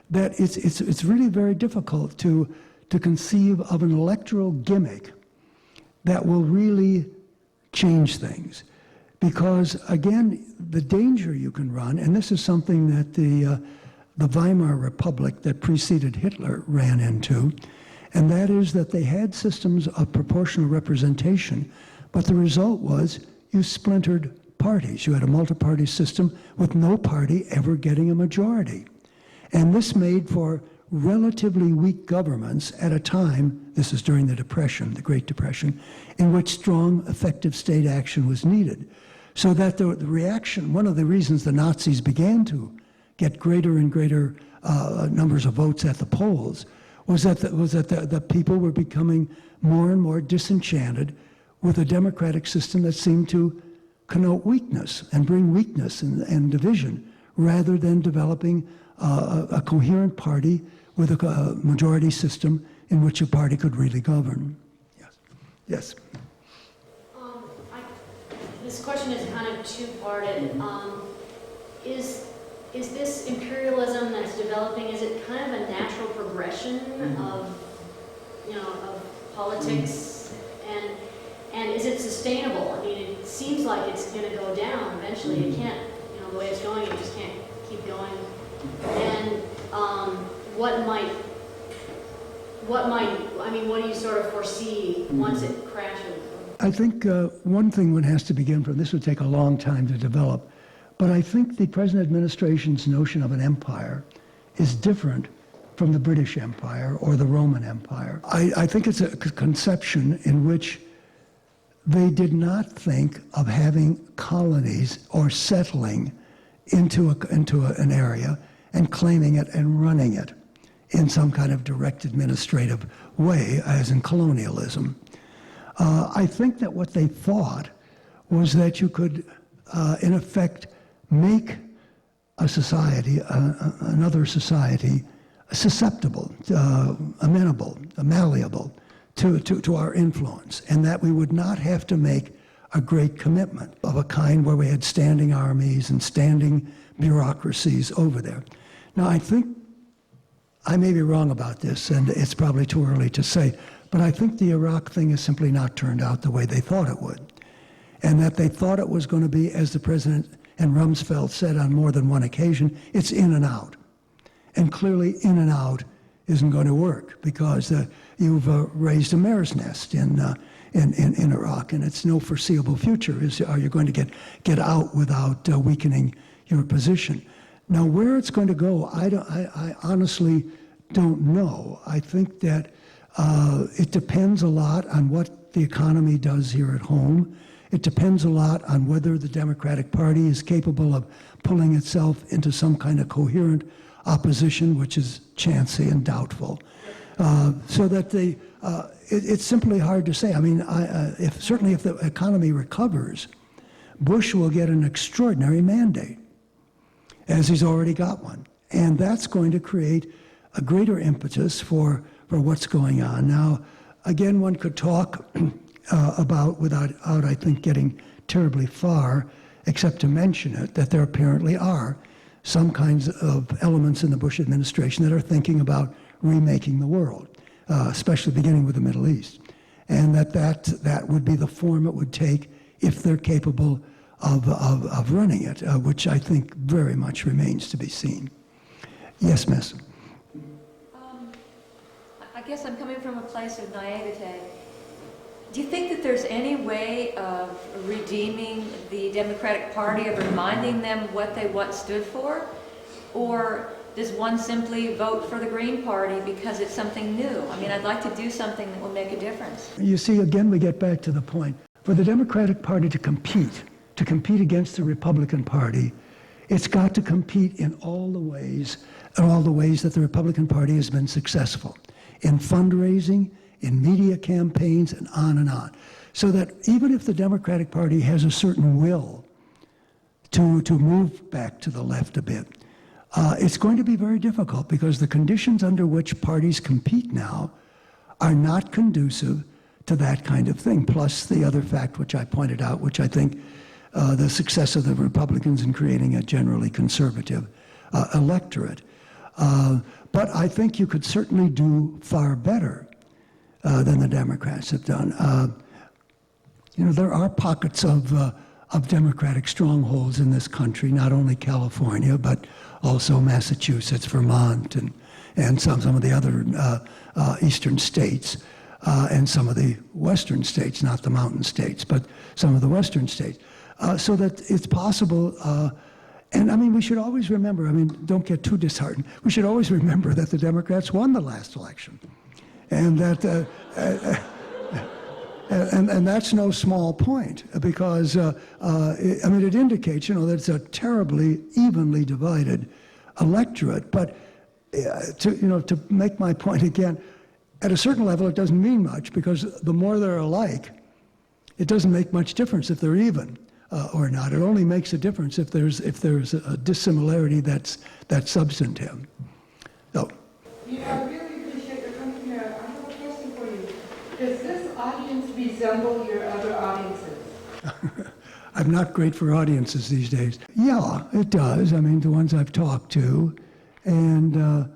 that it's really very difficult to conceive of an electoral gimmick that will really change things. Because again, the danger you can run, and this is something that the Weimar Republic that preceded Hitler ran into, and that is that they had systems of proportional representation, but the result was you splintered parties. You had a multi-party system with no party ever getting a majority. And this made for relatively weak governments at a time, this is during the Depression, the Great Depression, in which strong, effective state action was needed. So that the reaction, one of the reasons the Nazis began to get greater and greater numbers of votes at the polls was that the people were becoming more and more disenchanted with a democratic system that seemed to connote weakness and bring weakness and division, rather than developing a coherent party with a majority system in which a party could really govern. Yes. Yes. This question is kind of two-parted. Is this imperialism that's developing, is it kind of a natural progression of politics, and is it sustainable? I mean, it seems like it's going to go down eventually. It can't, the way it's going, it just can't keep going. And what do you sort of foresee once it crashes? I think one thing one has to begin from, this would take a long time to develop, but I think the present administration's notion of an empire is different from the British Empire or the Roman Empire. I think it's a conception in which they did not think of having colonies or settling into an area and claiming it and running it in some kind of direct administrative way, as in colonialism. I think that what they thought was that you could, in effect, make a society, another society, susceptible, amenable, malleable to our influence, and that we would not have to make a great commitment of a kind where we had standing armies and standing bureaucracies over there. Now, I think I may be wrong about this, and it's probably too early to say, But I think the Iraq thing has simply not turned out the way they thought it would. And that they thought it was going to be, as the President and Rumsfeld said on more than one occasion, it's in and out. And clearly in and out isn't going to work because you've raised a mare's nest in Iraq, and it's no foreseeable future. Are you going to get out without weakening your position? Now, where it's going to go, I honestly don't know. I think that it depends a lot on what the economy does here at home. It depends a lot on whether the Democratic Party is capable of pulling itself into some kind of coherent opposition, which is chancy and doubtful. So that it's simply hard to say. I mean, certainly if the economy recovers, Bush will get an extraordinary mandate, as he's already got one. And that's going to create a greater impetus for what's going on. Now, again, one could talk about, without, I think, getting terribly far, except to mention it, that there apparently are some kinds of elements in the Bush administration that are thinking about remaking the world, especially beginning with the Middle East. And that would be the form it would take if they're capable of running it, which I think very much remains to be seen. Yes, miss? I guess I'm coming from a place of naivete. Do you think that there's any way of redeeming the Democratic Party, of reminding them what they once stood for? Or does one simply vote for the Green Party because it's something new? I mean, I'd like to do something that will make a difference. You see, again, we get back to the point. For the Democratic Party to compete against the Republican Party, it's got to compete in all the ways that the Republican Party has been successful. In fundraising, in media campaigns, and on. So that even if the Democratic Party has a certain will to move back to the left a bit, it's going to be very difficult because the conditions under which parties compete now are not conducive to that kind of thing. Plus the other fact which I pointed out, which I think the success of the Republicans in creating a generally conservative electorate. But I think you could certainly do far better than the Democrats have done. There are pockets of Democratic strongholds in this country, not only California, but also Massachusetts, Vermont, and some of the other eastern states, and some of the western states, not the mountain states, but some of the western states. So that it's possible, and I mean, we should always remember, I mean, don't get too disheartened, we should always remember that the Democrats won the last election. And that, and that's no small point, because it indicates, that it's a terribly evenly divided electorate. But to make my point again, at a certain level, it doesn't mean much, because the more they're alike, it doesn't make much difference if they're even or not. It only makes a difference if there's a dissimilarity that's substantive. So. Yeah, I really appreciate your coming here. I have a question for you. Does this audience resemble your other audiences? I'm not great for audiences these days. Yeah, it does. I mean, the ones I've talked to. And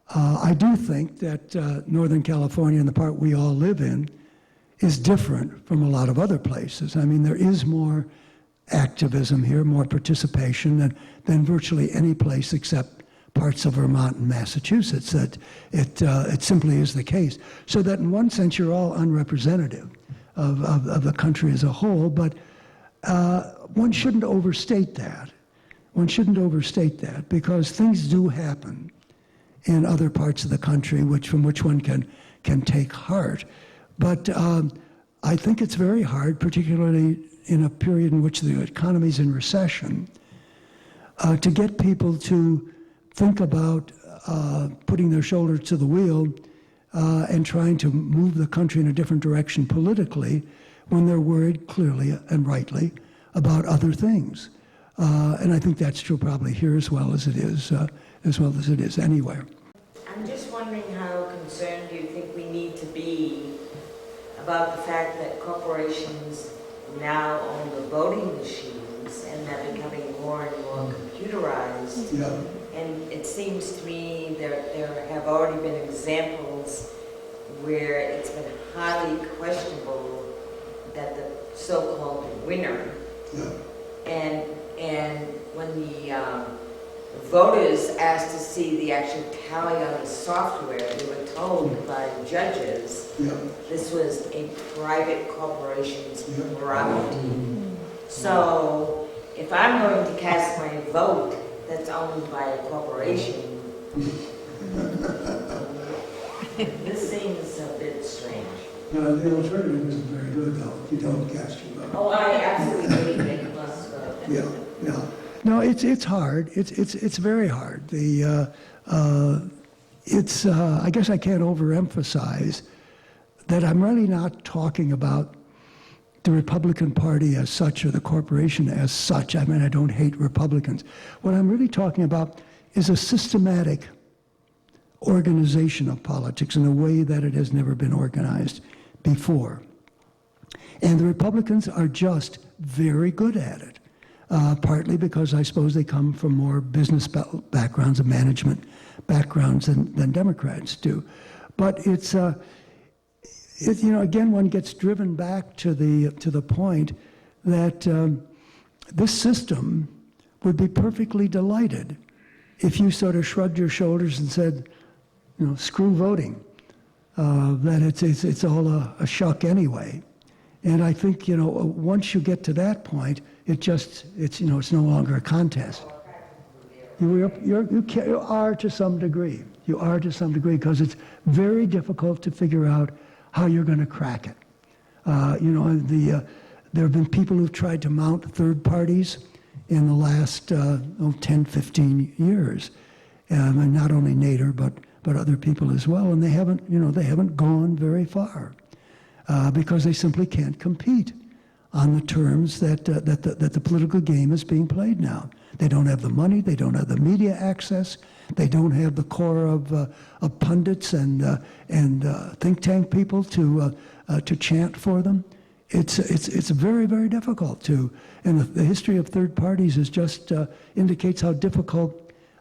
I do think that Northern California and the part we all live in is different from a lot of other places. I mean, there is more activism here, more participation than virtually any place except parts of Vermont and Massachusetts. That it simply is the case. So that in one sense, you're all unrepresentative of the country as a whole, but one shouldn't overstate that. One shouldn't overstate that, because things do happen in other parts of the country from which one can take heart. But I think it's very hard, particularly in a period in which the economy's in recession, to get people to think about putting their shoulder to the wheel and trying to move the country in a different direction politically when they're worried, clearly and rightly, about other things. And I think that's true probably here as well as it is anywhere. I'm just wondering how concerned you think we need to be about the fact that corporations now own the voting machines and they're becoming more and more computerized. Yeah. And it seems to me there have already been examples where it's been highly questionable that the so-called winner, and when the voters asked to see the actual tally on the software, they were told by judges this was a private corporation's prerogative. So if I'm going to cast my vote that's owned by a corporation, this seems a bit strange. No, the alternative isn't very good, though. You don't cast your vote. Oh, I absolutely believe that you must vote. Yeah. No, it's hard. It's very hard. I guess I can't overemphasize that I'm really not talking about the Republican Party as such or the corporation as such. I mean, I don't hate Republicans. What I'm really talking about is a systematic organization of politics in a way that it has never been organized before. And the Republicans are just very good at it, partly because I suppose they come from more business backgrounds and management backgrounds than Democrats do. But it's again, one gets driven back to the point that this system would be perfectly delighted if you sort of shrugged your shoulders and said, screw voting, that it's all a shuck anyway. And I think, once you get to that point, it's no longer a contest. You are to some degree. You are to some degree because it's very difficult to figure out how you're going to crack it. There have been people who've tried to mount third parties in the last 10, 15 years. And not only Nader, but other people as well, and they haven't gone very far because they simply can't compete on the terms that the political game is being played now. They don't have the money, they don't have the media access, they don't have the core of pundits and think tank people to chant for them. It's very, very difficult to, and the history of third parties is just indicates how difficult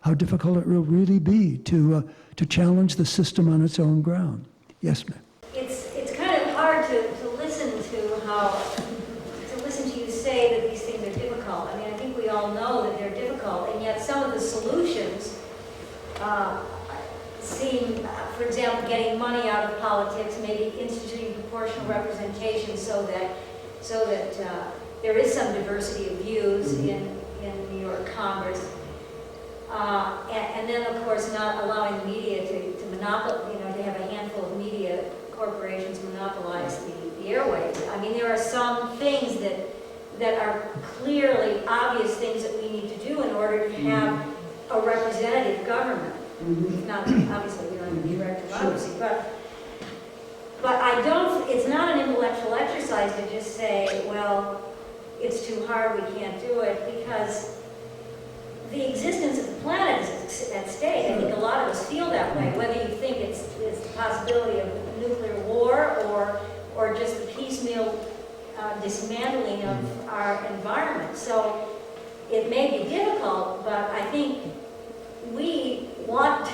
it will really be to challenge the system on its own ground. Yes, ma'am. It's kind of hard to listen to you say that these things are difficult. I mean, I think we all know that they're difficult, and yet some of the solutions seem, for example, getting money out of politics, maybe instituting proportional representation so that there is some diversity of views in New York Congress. And then, of course, not allowing the media to monopolize, to have a handful of media corporations monopolize the airwaves. I mean, there are some things that are clearly obvious things that we need to do in order to have a representative government. Not, obviously, we don't have direct democracy, but it's not an intellectual exercise to just say, well, it's too hard, we can't do it, because the existence of the planet is at stake. I think a lot of us feel that way, whether you think it's the possibility of nuclear war or just the piecemeal dismantling of our environment. So it may be difficult, but I think we want,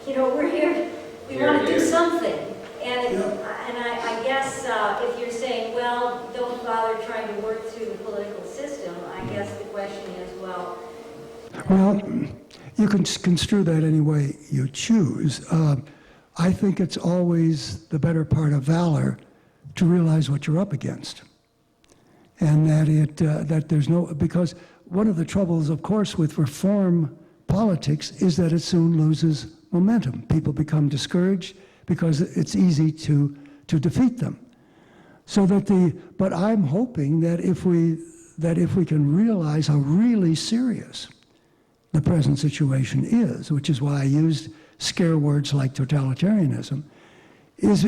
we're here, we want to do something. And I guess if you're saying, well, don't bother trying to work through the political system, I guess the question is, well, you can construe that any way you choose. I think it's always the better part of valor to realize what you're up against. And that there's because one of the troubles, of course, with reform politics is that it soon loses momentum. People become discouraged because it's easy to defeat them. But I'm hoping that if we can realize how really serious the present situation is, which is why I used scare words like totalitarianism, is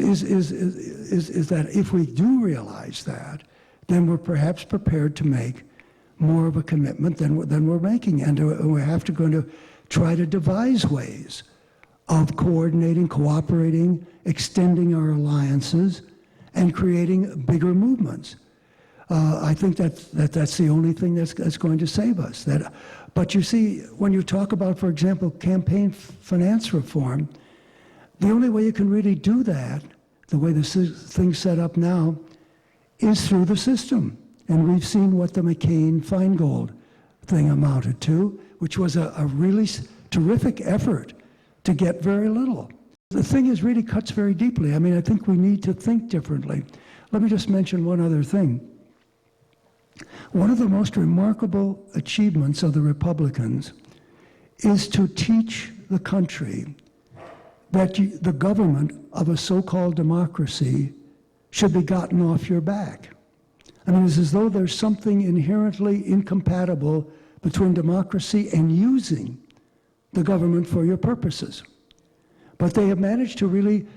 that if we do realize that, then we're perhaps prepared to make more of a commitment than we're making, and we have to going to try to devise ways of coordinating, cooperating, extending our alliances, and creating bigger movements. I think that's the only thing that's going to save us. But you see, when you talk about, for example, campaign finance reform, the only way you can really do that the way the thing's set up now, is through the system. And we've seen what the McCain-Feingold thing amounted to, which was a really terrific effort to get very little. The thing is really cuts very deeply. I mean, I think we need to think differently. Let me just mention one other thing. One of the most remarkable achievements of the Republicans is to teach the country that the government of a so-called democracy should be gotten off your back. I mean, it's as though there's something inherently incompatible between democracy and using the government for your purposes. But they have managed to really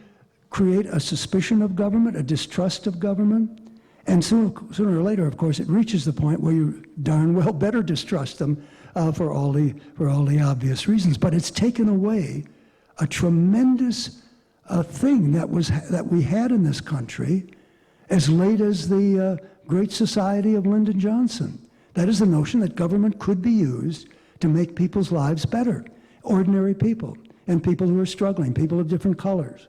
create a suspicion of government, a distrust of government, and sooner or later, of course, it reaches the point where you darn well better distrust them for all the obvious reasons. But it's taken away a tremendous thing that we had in this country as late as the Great Society of Lyndon Johnson. That is the notion that government could be used to make people's lives better, ordinary people, and people who are struggling, people of different colors.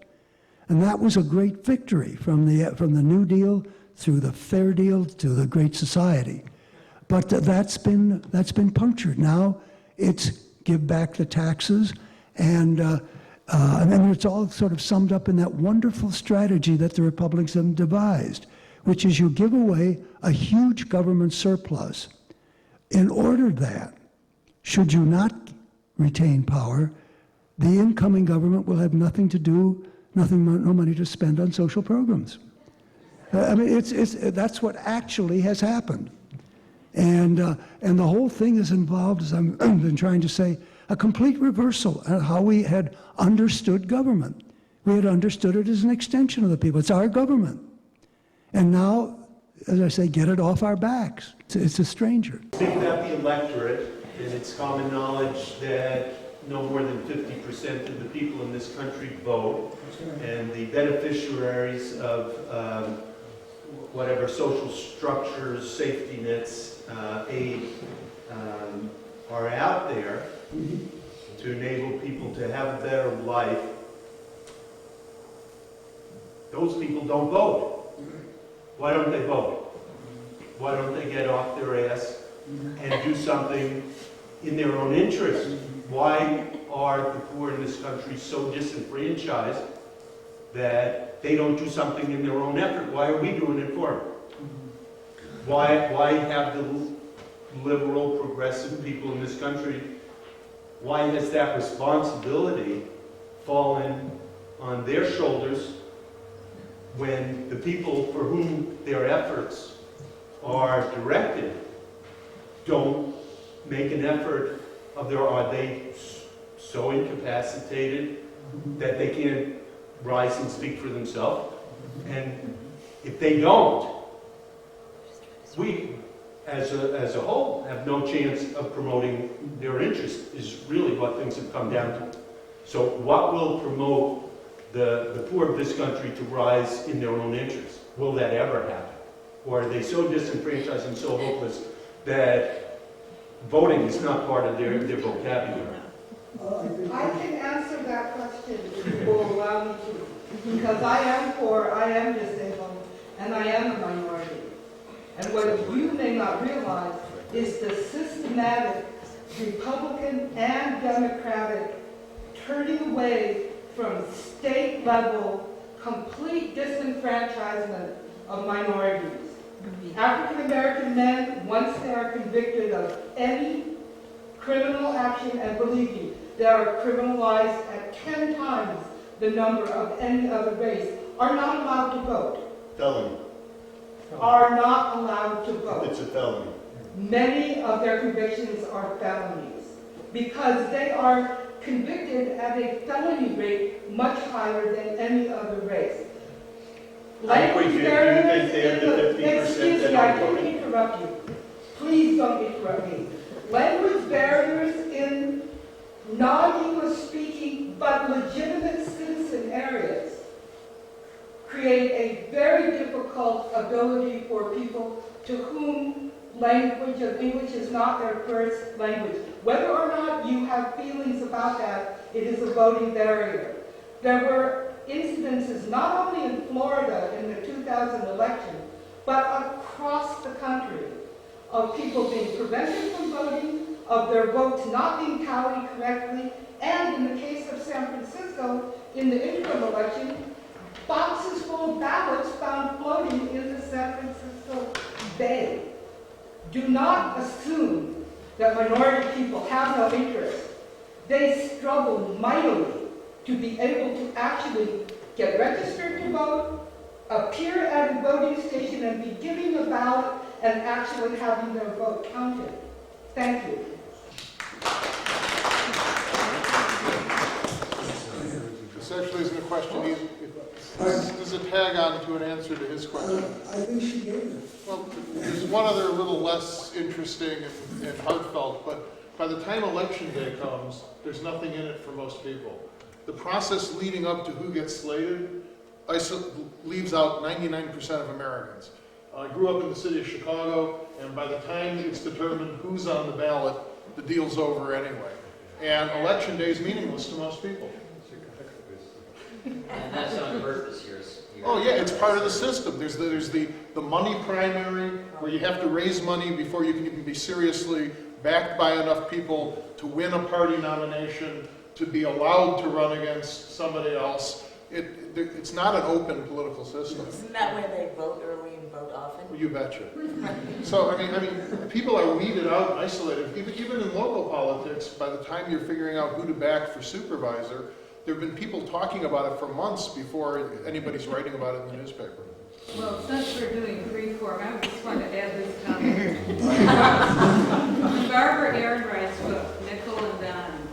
And that was a great victory from the New Deal through the Fair Deal to the Great Society. But that's been punctured. Now it's give back the taxes, and then it's all sort of summed up in that wonderful strategy that the Republicans have devised, which is you give away a huge government surplus in order that, should you not retain power, the incoming government will have nothing to do, no money to spend on social programs. I mean, that's what actually has happened. And the whole thing is involved, as I've been trying to say, a complete reversal of how we had understood government. We had understood it as an extension of the people. It's our government. And now, as I say, get it off our backs. It's a stranger. Speak about the electorate, and it's common knowledge that no more than 50% of the people in this country vote, and the beneficiaries of whatever social structures, safety nets, aid are out there to enable people to have a better life. Those people don't vote. Why don't they vote? Why don't they get off their ass and do something in their own interest? Why are the poor in this country so disenfranchised that they don't do something in their own effort? Why are we doing it for them? Why have the liberal, progressive people in this country, why has that responsibility fallen on their shoulders when the people for whom their efforts are directed don't make an effort of their, are they so incapacitated that they can't rise and speak for themselves? And if they don't, we as a whole have no chance of promoting their interest, is really what things have come down to. So what will promote the poor of this country to rise in their own interest? Will that ever happen? Or are they so disenfranchised and so hopeless that voting is not part of their vocabulary? I can answer that question if you will allow me to. Because I am poor, I am disabled, and I am a minority. And what you may not realize is the systematic Republican and Democratic turning away from state-level complete disenfranchisement of minorities. African American men, once they are convicted of any criminal action, and believe me, they are criminalized at 10 times the number of any other race, are not allowed to vote. Felony. Are not allowed to vote. It's a felony. Many of their convictions are felonies because they are convicted at a felony rate much higher than any other race. Language barriers, excuse me, I didn't interrupt you. Please don't interrupt me. Language barriers in non-English speaking but legitimate citizen areas create a very difficult ability for people to whom language of English is not their first language. Whether or not you have feelings about that, it is a voting barrier. There were incidents incidences not only in Florida in the 2000 election, but across the country, of people being prevented from voting, of their votes not being tallied correctly, and in the case of San Francisco, in the interim election, boxes full of ballots found floating in the San Francisco Bay. Do not assume that minority people have no interest. They struggle mightily to be able to actually get registered to vote, appear at a voting station and be giving a ballot and actually having their vote counted. Thank you. This actually isn't a question. This is a tag on to an answer to his question. I think she gave it. Well, there's one other little less interesting and heartfelt, but by the time election day comes, there's nothing in it for most people. The process leading up to who gets slated leaves out 99% of Americans. I grew up in the city of Chicago, and by the time it's determined who's on the ballot, the deal's over anyway. And election day is meaningless to most people. And that's on purpose here. Oh yeah, it's part of the system. There's the money primary, where you have to raise money before you can even be seriously backed by enough people to win a party nomination, to be allowed to run against somebody else. It's not an open political system. Isn't that where they vote early and vote often? Well, you betcha. So I mean, people are weeded out and isolated. Even in local politics, by the time you're figuring out who to back for supervisor, there have been people talking about it for months before anybody's writing about it in the newspaper. Well, since we're doing freeform, I just want to add this comment. Barbara Ehrenreich's book, Nickel and Dime.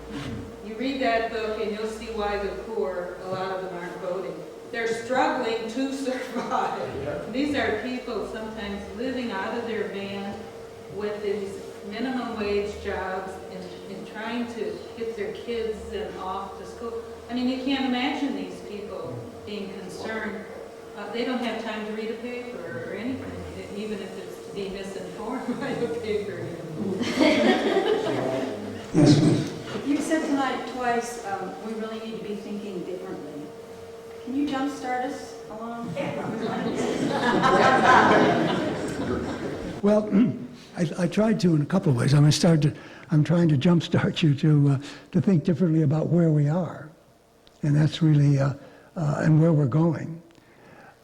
You read that book and you'll see why the poor, a lot of them aren't voting. They're struggling to survive. These are people sometimes living out of their van with these minimum wage jobs and trying to get their kids off to school. I mean, you can't imagine these people being concerned. They don't have time to read a paper or anything, even if it's to be misinformed by the paper. Yes, please. You said tonight twice, we really need to be thinking differently. Can you jumpstart us along? Well, I tried to in a couple of ways. I'm trying to jumpstart you to think differently about where we are, and that's really and where we're going.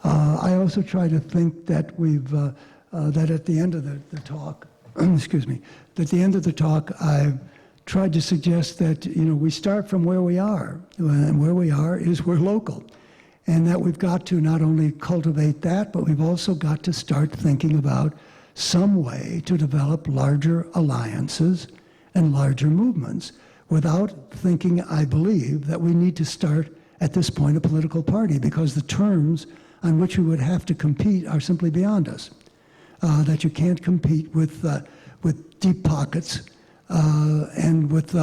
I also try to think that that at the end of the talk, excuse me, at the end of the talk, I've tried to suggest that we start from where we are, and where we are is we're local, and that we've got to not only cultivate that, but we've also got to start thinking about some way to develop larger alliances and larger movements without thinking, I believe, that we need to start at this point a political party, because the terms on which we would have to compete are simply beyond us. That you can't compete with deep pockets and with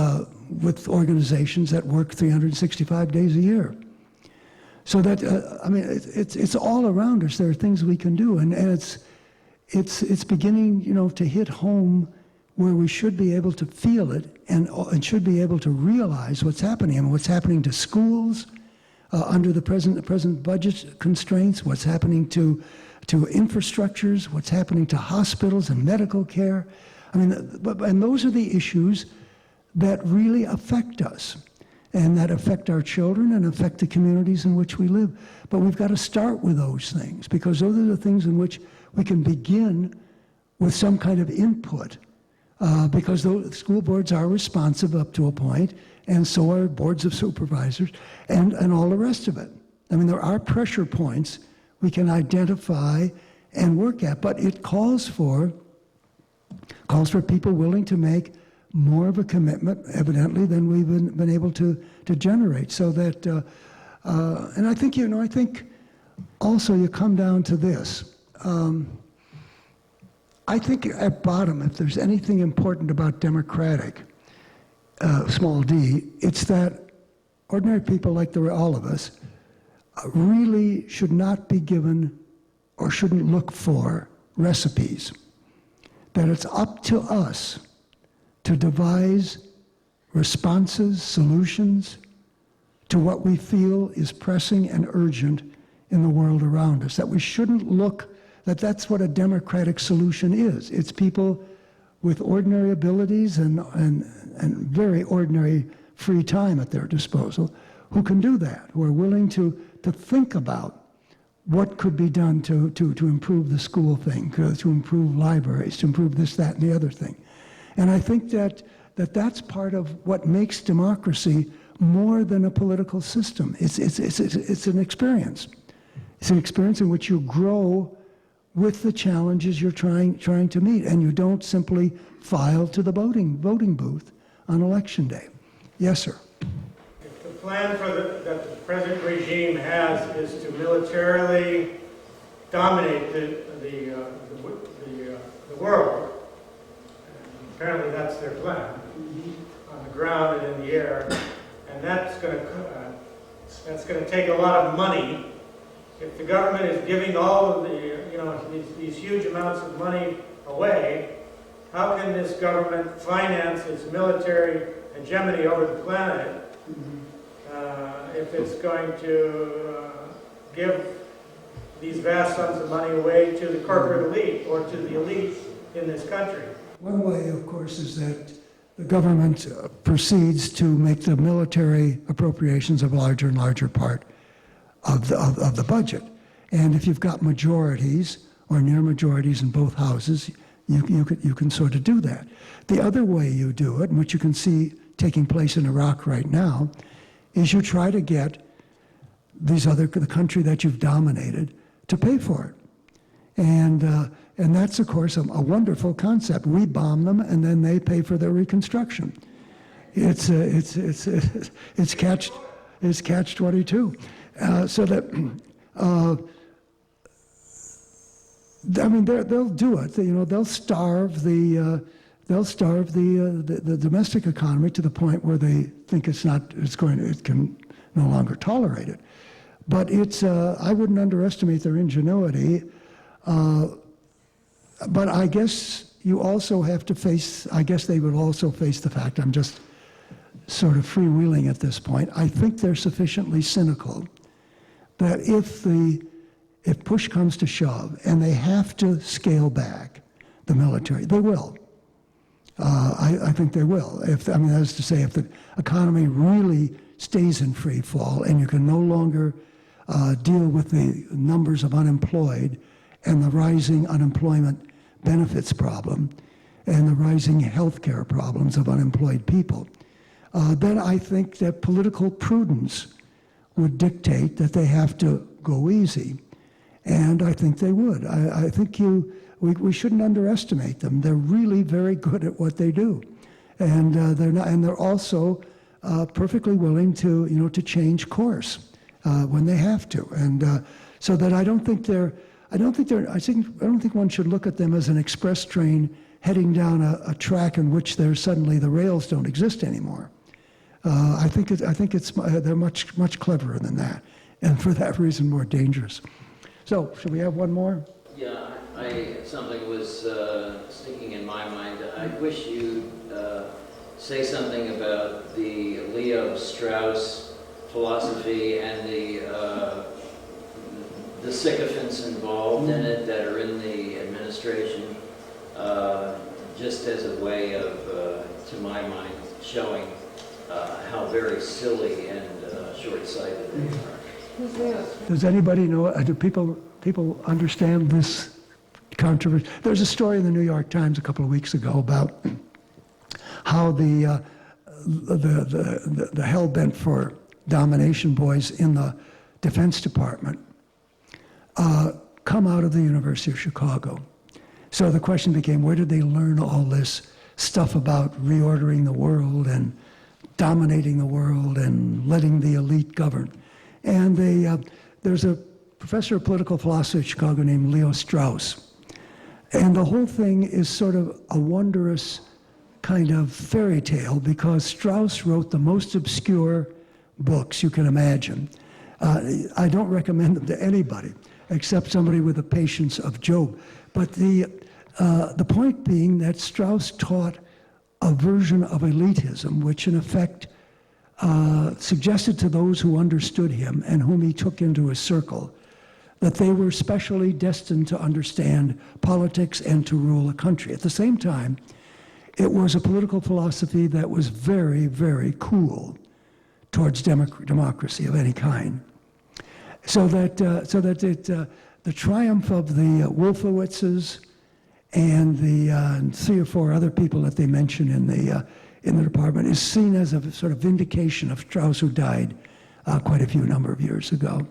organizations that work 365 days a year. So that I mean, it's all around us. There are things we can do, and it's beginning, to hit home where we should be able to feel it and should be able to realize what's happening, and what's happening to schools under the present budget constraints, what's happening to infrastructures, what's happening to hospitals and medical care. I mean, and those are the issues that really affect us, and that affect our children and affect the communities in which we live. But we've got to start with those things, because those are the things in which we can begin with some kind of input, because those school boards are responsive up to a point, and so are boards of supervisors, and all the rest of it. I mean, there are pressure points we can identify and work at, but it calls for people willing to make more of a commitment, evidently, than we've been able to generate. So that, and I think, I think also you come down to this. I think at bottom, if there's anything important about democratic, small d, it's that ordinary people like all of us really should not be given or shouldn't look for recipes. That it's up to us to devise responses, solutions to what we feel is pressing and urgent in the world around us, that we shouldn't look, that's what a democratic solution is. It's people with ordinary abilities and very ordinary free time at their disposal who can do that, who are willing to think about what could be done to improve the school thing, to improve libraries, to improve this, that, and the other thing. And I think that's part of what makes democracy more than a political system. It's an experience. It's an experience in which you grow with the challenges you're trying to meet, and you don't simply file to the voting booth on election day. Yes, sir. If the plan that the present regime has is to militarily dominate the world, and apparently that's their plan, on the ground and in the air, and that's going to take a lot of money. If the government is giving all of these huge amounts of money away, how can this government finance its military hegemony over the planet if it's going to give these vast sums of money away to the corporate elite or to the elite in this country? One way, of course, is that the government proceeds to make the military appropriations a larger and larger part of the budget. And if you've got majorities or near majorities in both houses, you can sort of do that. The other way you do it, and which you can see taking place in Iraq right now, is you try to get the country that you've dominated to pay for it. And that's, of course, a wonderful concept. We bomb them, and then they pay for their reconstruction. It's catch-22. So that, I mean, they'll do it. They'll starve the domestic economy to the point where they think it can no longer tolerate it. But I wouldn't underestimate their ingenuity. But I guess you also have to face, I guess they would also face the fact, I'm just sort of freewheeling at this point, I think they're sufficiently cynical that if push comes to shove and they have to scale back the military, they will. I think they will. That is to say, if the economy really stays in free fall and you can no longer deal with the numbers of unemployed and the rising unemployment benefits problem and the rising health care problems of unemployed people, then I think that political prudence would dictate that they have to go easy. And I think they would. I think we shouldn't underestimate them. They're really very good at what they do. And they're also perfectly willing to change course when they have to. And so that I don't think one should look at them as an express train heading down a track in which suddenly the rails don't exist anymore. I think they're much cleverer than that, and for that reason more dangerous. So, should we have one more? Yeah, something was sticking in my mind. I wish you'd say something about the Leo Strauss philosophy and the sycophants involved in it that are in the administration, just as a way of, to my mind, showing how very silly and short-sighted they are. Does anybody know, do people understand this controversy? There's a story in the New York Times a couple of weeks ago about how the hell-bent for domination boys in the Defense Department come out of the University of Chicago. So the question became, where did they learn all this stuff about reordering the world and dominating the world and letting the elite govern? And there's a professor of political philosophy at Chicago named Leo Strauss. And the whole thing is sort of a wondrous kind of fairy tale because Strauss wrote the most obscure books you can imagine. I don't recommend them to anybody except somebody with the patience of Job. But the point being that Strauss taught a version of elitism, which in effect suggested to those who understood him and whom he took into his circle that they were specially destined to understand politics and to rule a country. At the same time, it was a political philosophy that was very, very cool towards democracy of any kind. So that the triumph of the Wolfowitzes and the 3 or 4 other people that they mention in the department is seen as a sort of vindication of Strauss, who died quite a number of years ago.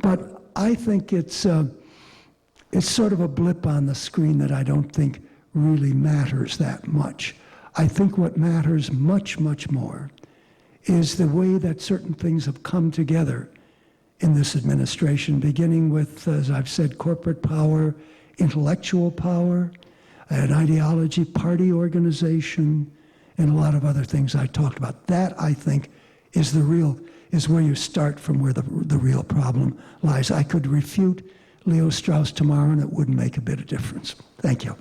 But I think it's sort of a blip on the screen that I don't think really matters that much. I think what matters much, much more is the way that certain things have come together in this administration, beginning with, as I've said, corporate power, intellectual power, an ideology, party organization, and a lot of other things I talked about. That, I think, is where you start from where the real problem lies. I could refute Leo Strauss tomorrow and it wouldn't make a bit of difference. Thank you.